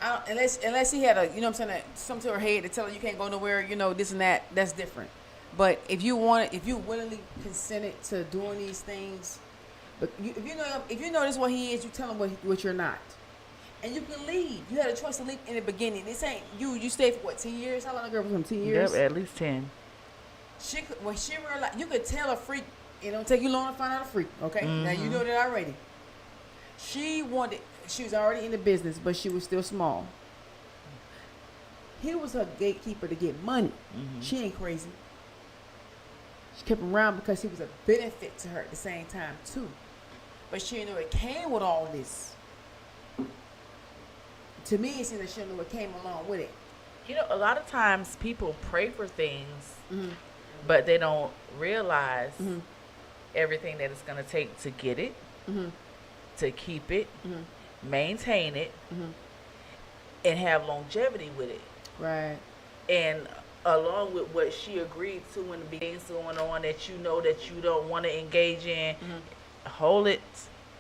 A: Unless he had a, you know what I'm saying, something to her head to tell her you can't go nowhere, you know, this and that, that's different. But if you willingly consented to doing these things, but if you know this is what he is, you tell him what you're not. And you can leave. You had a choice to leave in the beginning. This ain't you stayed for what, 10 years? How long the girl was from 10 years?
E: Yep, at least 10.
A: She realized, you could tell a freak, it don't take you long to find out a freak, okay? Now you know that already. She was already in the business, but she was still small. He was her gatekeeper to get money. She ain't crazy. She kept him around because he was a benefit to her at the same time too. But she didn't know it came with all this. To me, it seems like she didn't know what came along with it.
E: You know, a lot of times people pray for things, but they don't realize everything that it's going to take to get it, to keep it, maintain it, and have longevity with it.
A: Right.
E: And along with what she agreed to when the things going on that you know that you don't want to engage in, hold it.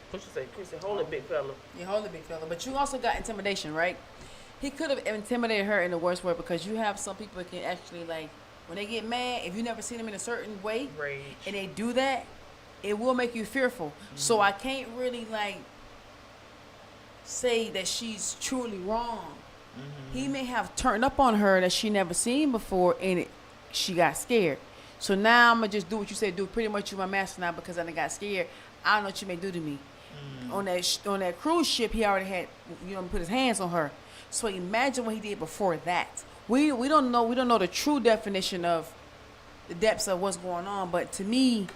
E: What you say, Chrissy? Hold it, big fella.
A: Yeah, hold it, big fella. But you also got intimidation, right? He could have intimidated her in the worst way, because you have some people that can actually, like, when they get mad, if you never seen them in a certain way,
E: rage,
A: and they do that, it will make you fearful. So I can't really, like, say that she's truly wrong. He may have turned up on her that she never seen before, and she got scared. So now I'm going to just do what you said, do. Pretty much you my master now because I done got scared. I don't know what you may do to me. On that cruise ship, he already had, put his hands on her. So imagine what he did before that. We don't know the true definition of the depths of what's going on, but to me.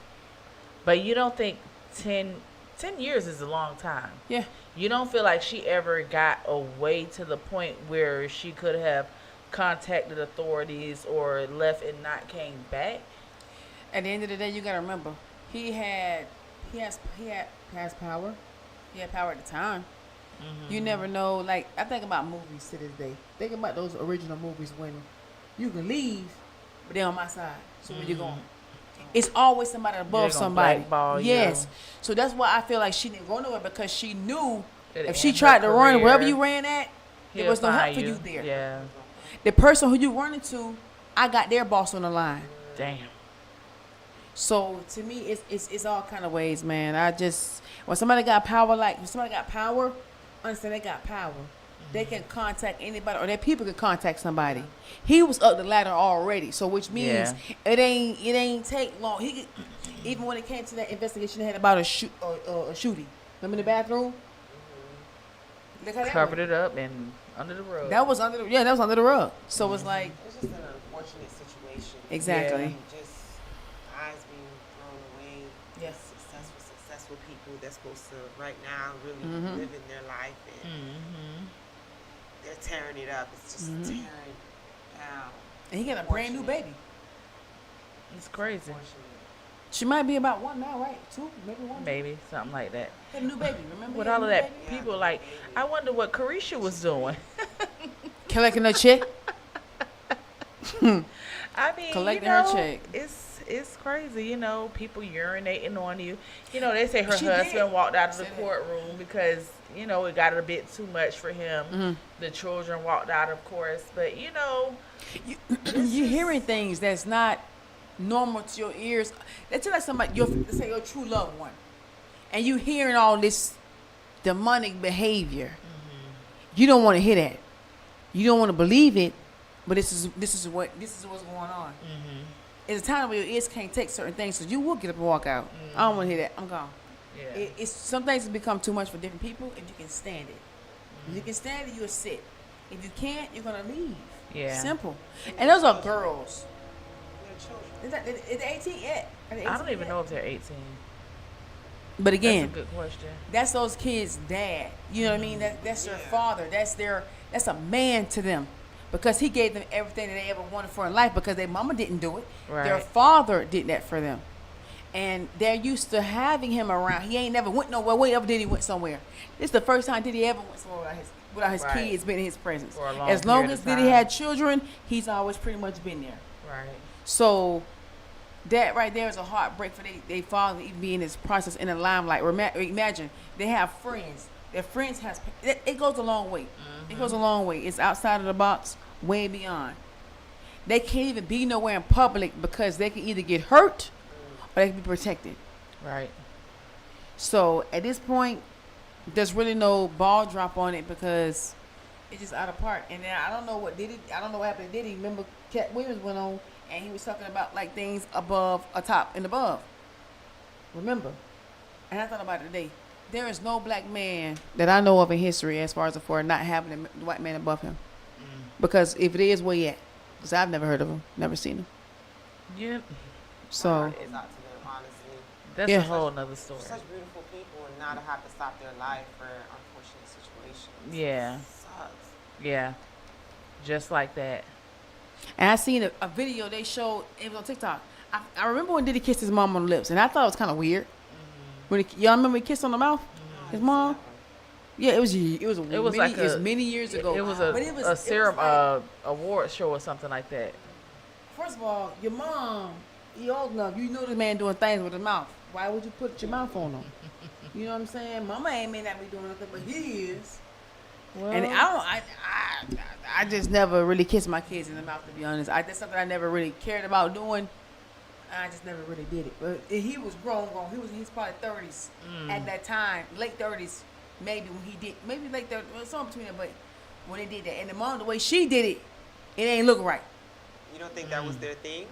E: But you don't think 10 years is a long time?
A: Yeah.
E: You don't feel like she ever got away to the point where she could have contacted authorities or left and not came back?
A: At the end of the day, you gotta remember, he has power. He had power at the time. You never know. Like, I think about movies to this day. Think about those original movies when you can leave, but they're on my side. So where you going? It's always somebody above somebody. Yes. So that's why I feel like she didn't go nowhere, because she knew if she tried to run wherever you ran at, there was no help for you there.
E: Yeah.
A: The person who you running to, I got their boss on the line.
E: Damn.
A: So to me, it's all kind of ways, man. When somebody got power, understand they got power. They can contact anybody, or their people can contact somebody. He was up the ladder already, so which means it ain't take long. Even when it came to that investigation they had about a shooting. Remember the bathroom? Look how that
E: covered
A: went.
E: it up and under the rug.
A: That was under the rug. So it's like,
F: it's just an unfortunate situation.
A: exactly.
F: Just eyes being thrown away.
A: Yes.
F: Successful people that's supposed to right now really live in their life, and they're tearing it up. It's just tearing down.
A: And he got a brand new baby.
E: It's crazy.
A: She might be about 1 now, right? 2, maybe 1.
E: Maybe something like that.
A: Had a new baby, remember?
E: With all of that, people like, I wonder what Carisha was doing.
A: Collecting her check.
E: I mean,
A: collecting her check.
E: It's crazy, people urinating on you. They say her husband walked out of the courtroom because, it got a bit too much for him. The children walked out, of course. But,
A: you're hearing things that's not normal to your ears. That's like somebody, let's say your true loved one. And you hearing all this demonic behavior. You don't want to hear that. You don't want to believe it, but this is what's going on.
E: Mm-hmm.
A: It's a time where your ears can't take certain things, so you will get up and walk out. I don't want to hear that. I'm gone.
E: Yeah.
A: It's some things have become too much for different people. If you can stand it, if you can stand it, you'll sit. If you can't, you're gonna leave.
E: Yeah.
A: Simple. And those are girls.
F: They're children.
A: Is it 18 yet?
E: I don't even know if they're 18.
A: But again,
E: That's a good question.
A: that's those kids' dad. You know what I mean? That's their father. That's a man to them. Because he gave them everything that they ever wanted for in life because their mama didn't do it.
E: Right.
A: Their father did that for them. And they're used to having him around. He ain't never went nowhere. Whenever did he went somewhere? This is the first time Diddy ever went somewhere without his
E: Right.
A: kids being in his presence.
E: For a long
A: As long
E: period
A: as
E: of
A: Diddy
E: time.
A: had children, he's always pretty much been there.
E: Right.
A: So that right there is a heartbreak for they father even be in this process in the limelight. Imagine they have friends. Their friends has it goes a long way. It goes a long way. It's outside of the box, way beyond. They can't even be nowhere in public because they can either get hurt or they can be protected.
E: Right.
A: So at this point, there's really no ball drop on it because it's just out of part. And then I don't know what happened to Diddy. Remember, Cat Williams went on and he was talking about like things above, atop, and above. Remember? And I thought about it today. There is no black man that I know of in history as far as for not having a white man above him. Because if it is, where he at? Because I've never heard of him, never seen him.
E: Yeah.
A: So
F: It's out to them, honestly.
E: That's
A: Yeah.
E: a whole nother story.
F: Such beautiful people, and now to have to stop their life for unfortunate situations.
E: Yeah.
F: Sucks.
E: Yeah. Just like that.
A: And I seen a video they showed, it was on TikTok. I remember when Diddy kissed his mom on the lips, and I thought it was kind of weird. When y'all remember he kissed on the mouth? His mom? Yeah, it was many years ago.
E: It was
A: But
E: a serum
A: like,
E: award show or something like that.
A: first of all, your mom, you old enough, you know the man doing things with his mouth. Why would you put your mouth on him? You know what I'm saying? Mama may not be doing nothing, but he is.
E: Well,
A: And I just never really kissed my kids in the mouth, to be honest. That's something I never really cared about doing. I just never really did it. But he was grown. He was in his probably 30s at that time, late 30s, maybe when he did, maybe late 30s, well, something between them. But when they did that, and the mom, the way she did it, it ain't look right.
F: You don't think that was their thing?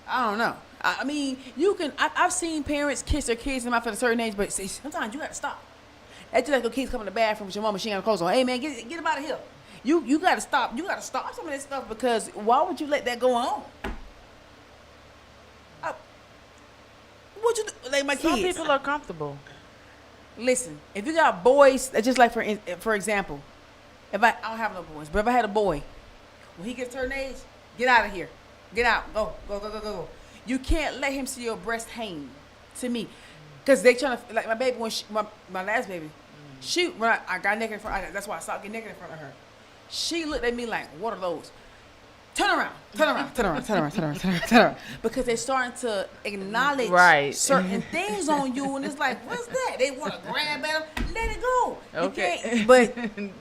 A: I don't know. I mean, you can. I've seen parents kiss their kids in the mouth at a certain age, but sometimes you got to stop. That's just like the kids come in the bathroom with your mama, she ain't got clothes on. Hey man, get them out of here. You got to stop. You got to stop some of this stuff because why would you let that go on? What you do? Like my kids.
E: some people are comfortable.
A: Listen, if you got boys, just like for example, if I don't have no boys, but if I had a boy, when he gets a certain age, get out of here, get out, go. You can't let him see your breast hang. To me, because they trying to like my baby when my last baby, when I got naked in front. That's why I stopped getting naked in front of her. She looked at me like, what are those? Turn around. Because they're starting to acknowledge certain things on you, and it's like, what's that? They want to grab at them. Let it go.
E: Okay.
A: You can't, but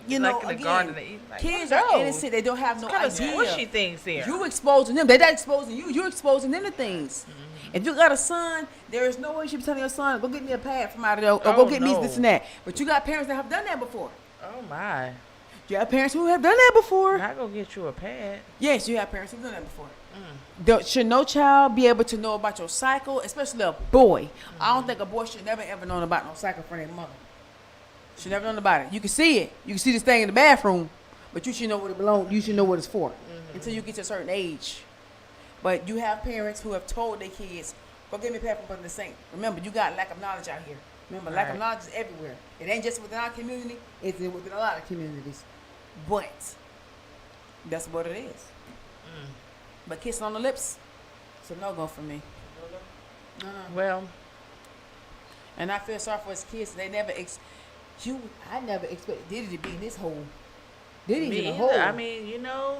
A: you know,
E: Like in the
A: again,
E: garden, they eat like,
A: kids
E: what
A: are
E: are
A: innocent. They don't have no
E: kind of
A: idea.
E: squishy things here.
A: You exposing them. They're not exposing you. You're exposing them to things. If you got a son, there is no way you should be telling your son, go get me a pad from out of there, or go get me this and that. But you got parents that have done that before.
E: Oh my.
A: You have parents who have done that before.
E: Not go get you a pad.
A: Yes, you have parents who've done that before. Should no child be able to know about your cycle, especially a boy? I don't think a boy should never ever known about no cycle from their mother. Should never known about it. You can see it. You can see this thing in the bathroom, but you should know what it belongs. You should know what it's for until you get to a certain age. But you have parents who have told their kids, go get me a pad from the sink. Remember, you got lack of knowledge out here. Remember, lack of knowledge is everywhere. It ain't just within our community. It's within a lot of communities. But that's what it is. But kissing on the lips, it's a no-go for me.
E: Well,
A: and I feel sorry for his kids. They never I never expected Diddy to be in this hole. Diddy's in the hole.
E: I mean, you know,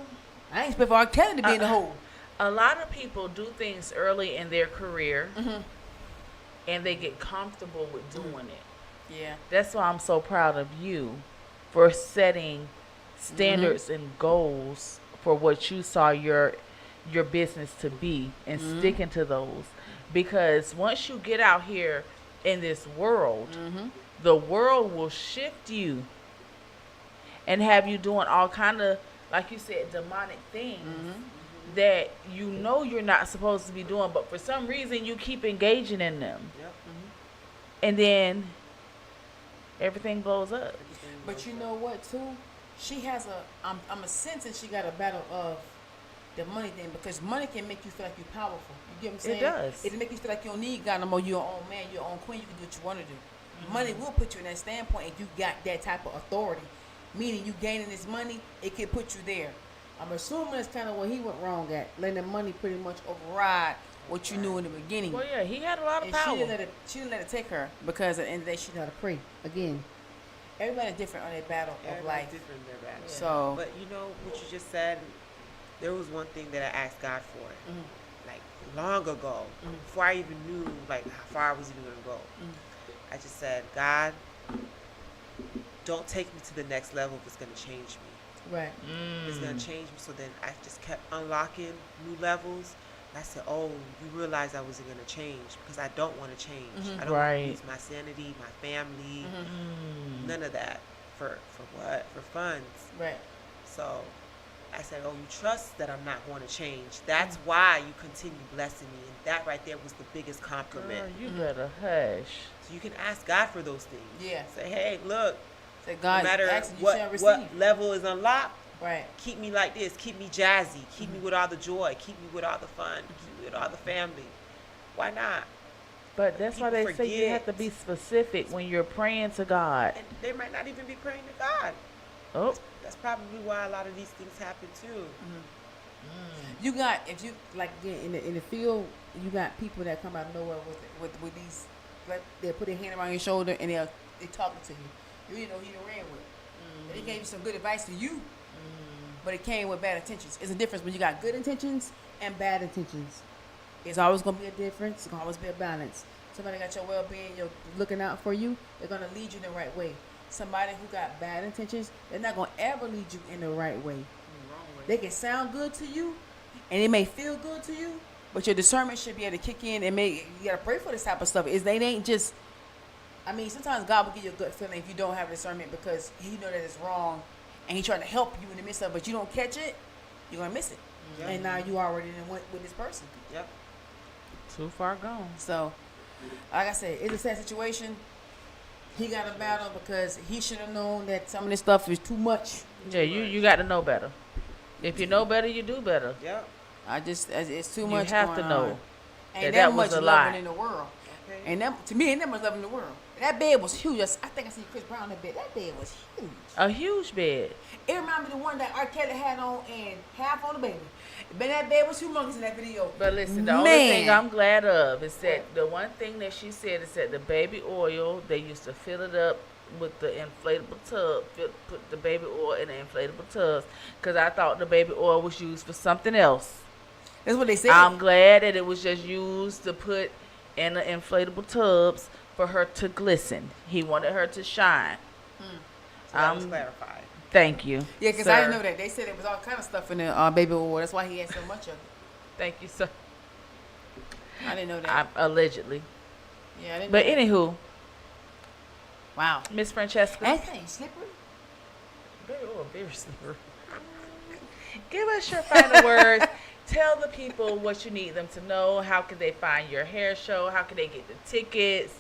A: I ain't expect for R. Kelly to be in the hole.
E: A lot of people do things early in their career, and they get comfortable with doing it.
A: Yeah.
E: That's why I'm so proud of you for setting standards and goals for what you saw your business to be and sticking to those. Because once you get out here in this world, the world will shift you and have you doing all kind of, like you said, demonic things that you know you're not supposed to be doing, but for some reason you keep engaging in them.
F: Yep.
E: And then everything blows up.
A: But you know what, too? She has I'm a sensing she got a battle of the money thing, because money can make you feel like you're powerful. You get what I'm saying?
E: It does.
A: It make you feel like you don't need God no more. You're your own man, your own queen. You can do what you want to do. Money will put you in that standpoint if you got that type of authority. Meaning you gaining this money, it can put you there. I'm assuming that's kind of what he went wrong at, letting the money pretty much override what you knew in the beginning.
E: Well, yeah, he had a lot of
A: And
E: power.
A: she didn't let it take her, because at the end of the day, she got to pray again. Everybody's different on their battle of
F: Everybody's
A: life.
F: different in their battle.
A: So,
F: but you know what you just said. There was one thing that I asked God for, like long ago, before I even knew like how far I was even gonna go. I just said, God, don't take me to the next level if it's gonna change me.
A: right.
F: It's gonna change me. So then I just kept unlocking new levels. I said, oh, you realize I wasn't gonna change because I don't want to change. I don't want to lose my sanity, my family, none of that. For what? For funds.
A: Right.
F: So I said, oh, you trust that I'm not going to change. That's why you continue blessing me. And that right there was the biggest compliment.
E: Girl, you better hush.
F: So you can ask God for those things.
A: Yeah.
F: Say, hey, look,
A: Say, God,
F: no matter
A: asking, you shall receive.
F: what level is unlocked,
A: Right.
F: keep me like this. Keep me jazzy. Keep me with all the joy. Keep me with all the fun. Keep me with all the family. Why not?
E: But that's why
F: People
E: they say you have to
F: forget.
E: be specific when you're praying to God.
F: And they might not even be praying to God.
E: Oh,
F: That's probably why a lot of these things happen too.
A: You got, if you like again, in the field, you got people that come out of nowhere with these, like they put their hand around your shoulder and they're talking to you. You didn't know who you ran with. They gave you some good advice to you, but it came with bad intentions. It's a difference when you got good intentions and bad intentions. It's always gonna be a difference. It's gonna always be a balance. Somebody got your well-being, you're looking out for you. They're gonna lead you in the right way. Somebody who got bad intentions, they're not gonna ever lead you in the right way. They can sound good to you, and it may feel good to you, but your discernment should be able to kick in and you gotta pray for this type of stuff. They ain't just. I mean, sometimes God will give you a good feeling if you don't have discernment because He know that it's wrong, and He trying to help you in the midst of it, but you don't catch it, you're gonna miss it.
F: Yep.
A: And now you already went with this person.
F: Yep.
E: too far gone.
A: So, like I said, it's a sad situation. He got a battle because he should have known that some of this stuff is too much.
E: Yeah, you got to know better. If you know better, you do better.
F: Yep.
A: It's too
E: You
A: much.
E: have to
A: going
E: know
A: on. Ain't
E: that
A: that
E: was
A: much
E: a lie.
A: loving in the world.
F: Okay.
A: And to me, ain't that much love in the world. That bed was huge. I think I seen Chris Brown in that bed. That bed was huge.
E: A huge bed.
A: It reminded me of the one that R. Kelly had on and half on the baby. But that bed was humongous in that video.
E: But listen, the only thing I'm glad of is that the one thing that she said is that the baby oil, they used to fill it up with the inflatable tub, put the baby oil in the inflatable tubs, because I thought the baby oil was used for something else.
A: That's what they said.
E: I'm glad that it was just used to put in the inflatable tubs for her to glisten. He wanted her to shine.
F: So that was clarified.
E: Thank you.
A: Yeah, because I didn't know that. They said there was all kind of stuff in the baby oil. That's why he had so much of it.
E: Thank you, sir.
A: I didn't know that.
E: Allegedly.
A: Yeah, I didn't
E: But
A: know that.
E: anywho,
A: Wow.
E: Miss Francesca.
A: That thing slippery.
E: Very slippery. Give us your final words. Tell the people what you need them to know. How can they find your hair show? How can they get the tickets?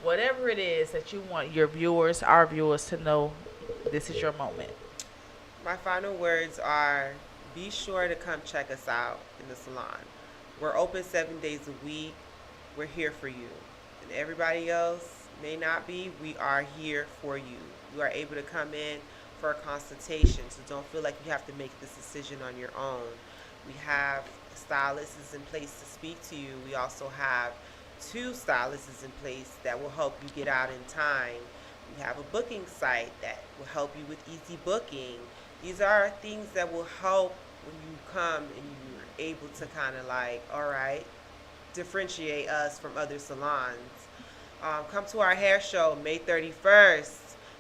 E: Whatever it is that you want your viewers, our viewers, to know, this is your moment.
F: My final words are, be sure to come check us out in the salon. We're open 7 days a week. We're here for you. And everybody else may not be, we are here for you. You are able to come in for a consultation, so don't feel like you have to make this decision on your own. We have stylists in place to speak to you. We also have 2 stylists in place that will help you get out in time. We have a booking site that will help you with easy booking. These are things that will help when you come and you're able to kind of like, all right, differentiate us from other salons. Come to our hair show May 31st.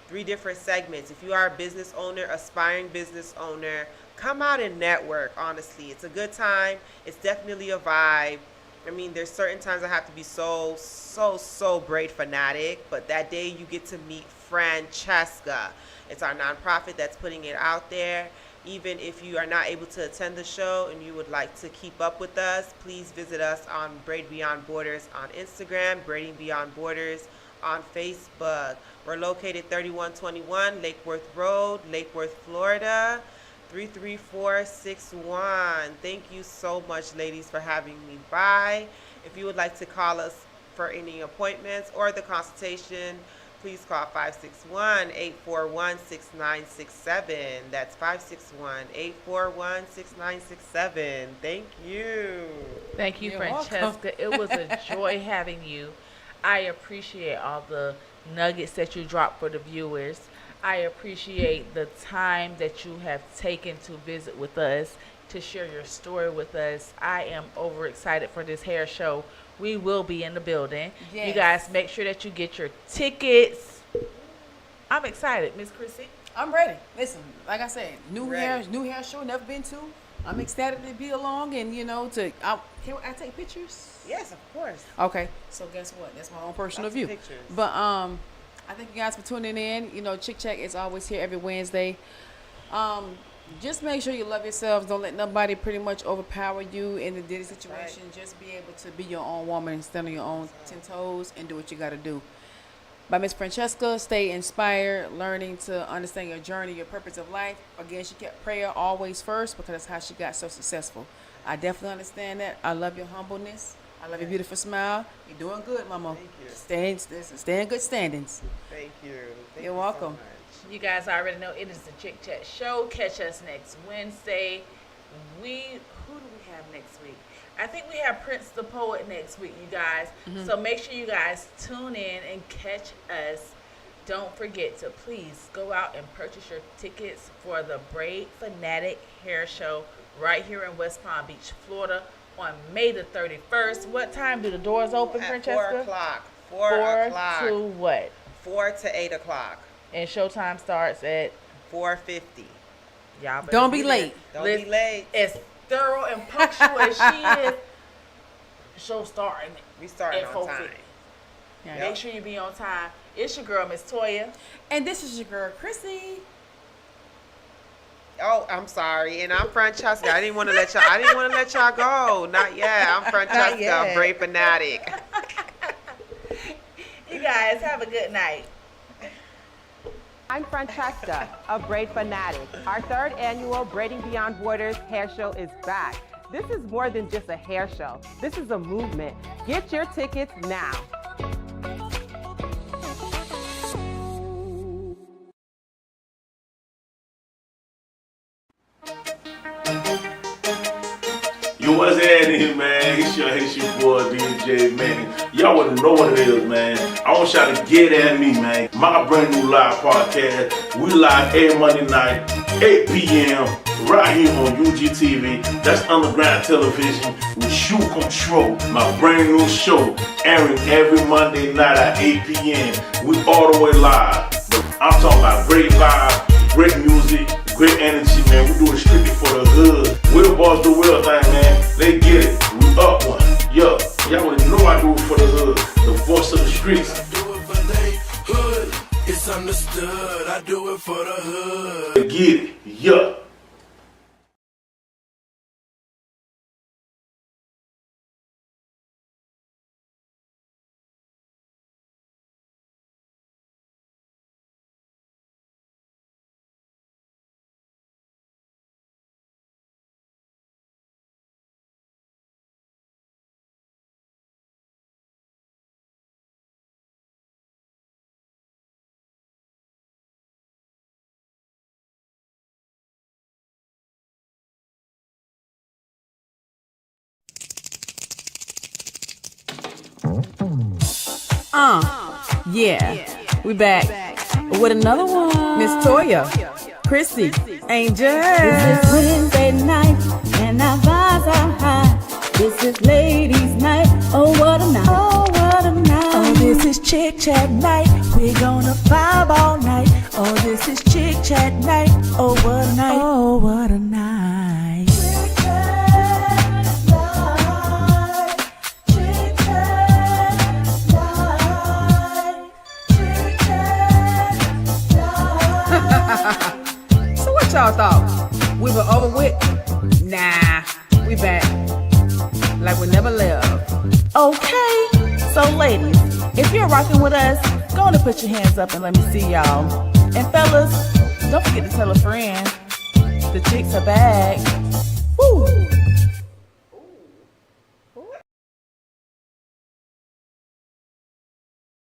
F: 3 different segments. If you are a business owner, aspiring business owner, come out and network, honestly. It's a good time. It's definitely a vibe. I mean, there's certain times I have to be so braid fanatic, but that day you get to meet Francesca. It's our nonprofit that's putting it out there. Even if you are not able to attend the show and you would like to keep up with us, please visit us on Braid Beyond Borders on Instagram, Braiding Beyond Borders on Facebook. We're located 3121 Lake Worth Road, Lake Worth, Florida, 33461. Thank you so much, ladies, for having me by. If you would like to call us for any appointments or the consultation, please call 561-841-6967. That's 561-841-6967. Thank you.
E: Thank you,
A: You're
E: Francesca.
A: welcome.
E: It was a joy having you. I appreciate all the nuggets that you dropped for the viewers. I appreciate the time that you have taken to visit with us, to share your story with us. I am overexcited for this hair show. We will be in the building.
A: Yes.
E: You guys make sure that you get your tickets. I'm excited, Miss Chrissy.
A: I'm ready. Listen, like I said, new
F: Ready.
A: hair show, never been to. I'm ecstatic to be along and can I take pictures?
F: Yes, of course.
A: Okay. So guess what? That's my own personal
F: Lots of
A: view.
F: pictures.
A: But I thank you guys for tuning in. Chick Chat is always here every Wednesday. Just make sure you love yourselves. Don't let nobody pretty much overpower you in the daily situation.
F: Right.
A: Just be able to be your own woman and stand on your own 10 toes and do what you got to do. By Miss Francesca, stay inspired, learning to understand your journey, your purpose of life. Again, she kept prayer always first because that's how she got so successful. I definitely understand that. I love your humbleness. I love your beautiful smile. You're doing good, Mama.
F: Thank you.
A: Stay in good standings.
F: Thank you. Thank
A: You're
F: you
A: welcome.
F: So much.
E: You guys already know it is the Chick Chat Show. Catch us next Wednesday. Who do we have next week? I think we have Prince the Poet next week, you guys. So make sure you guys tune in and catch us. Don't forget to please go out and purchase your tickets for the Braid Fanatic Hair Show right here in West Palm Beach, Florida on May the 31st. What time do the doors open,
F: At
E: Francesca?
F: 4 o'clock.
E: 4
F: o'clock.
E: to what?
F: 4 to 8 o'clock.
E: And showtime starts at
F: 4:50.
E: y'all. better
A: Don't be
E: there.
A: late.
F: Don't
E: Listen,
F: be late.
E: As thorough and punctual as she is, show starting
F: We starting
E: at
F: on
E: 4:50.
F: time.
A: Yeah.
E: Make sure you be on time. It's your girl, Miss Toya.
A: And this is your girl, Chrissy.
F: Oh, I'm sorry. And I'm Francesca. I didn't want to let y'all go. Not yet. I'm Francesca,
E: yet.
F: Braid Fanatic.
E: You guys have a good night.
G: I'm Francesca, a Braid Fanatic. Our third annual Braiding Beyond Borders hair show is back. This is more than just a hair show. This is a movement. Get your tickets now.
H: Yo, what's happening, man? It's your boy, DJ, man. Y'all wouldn't know what it is, man. I want y'all to get at me, man. My brand new live podcast. We live every Monday night, 8 p.m. right here on UGTv. That's underground television with Shoe Control. My brand new show airing every Monday night at 8 p.m. We all the way live. But I'm talking about great vibe, great music, great energy, man. We do it strictly for the hood. We'll boss the real thing, man. They get it. We up one. Yo, y'all wouldn't know I do it for the hood. The voice of the streets.
I: I do it for they hood. It's understood. I do it for the hood.
H: They get it. Yeah.
C: Yeah, we back with another one. Miss Toya, Chrissy, Angel.
B: This is Wednesday night and our vibes are high. This is ladies' night. Oh, what a night. Oh, what a night.
C: Oh, this is Chick Chat night. We're gonna vibe all night. Oh, this is Chick Chat night. Oh, what a night. Oh, what a night. Chick Chat night. Chick Chat night. Chick Chat
A: y'all thought? We were over with? Nah, we back. Like we never left.
C: Okay, so ladies, if you're rocking with us, go on and put your hands up and let me see y'all. And fellas, don't forget to tell a friend. The chicks are back.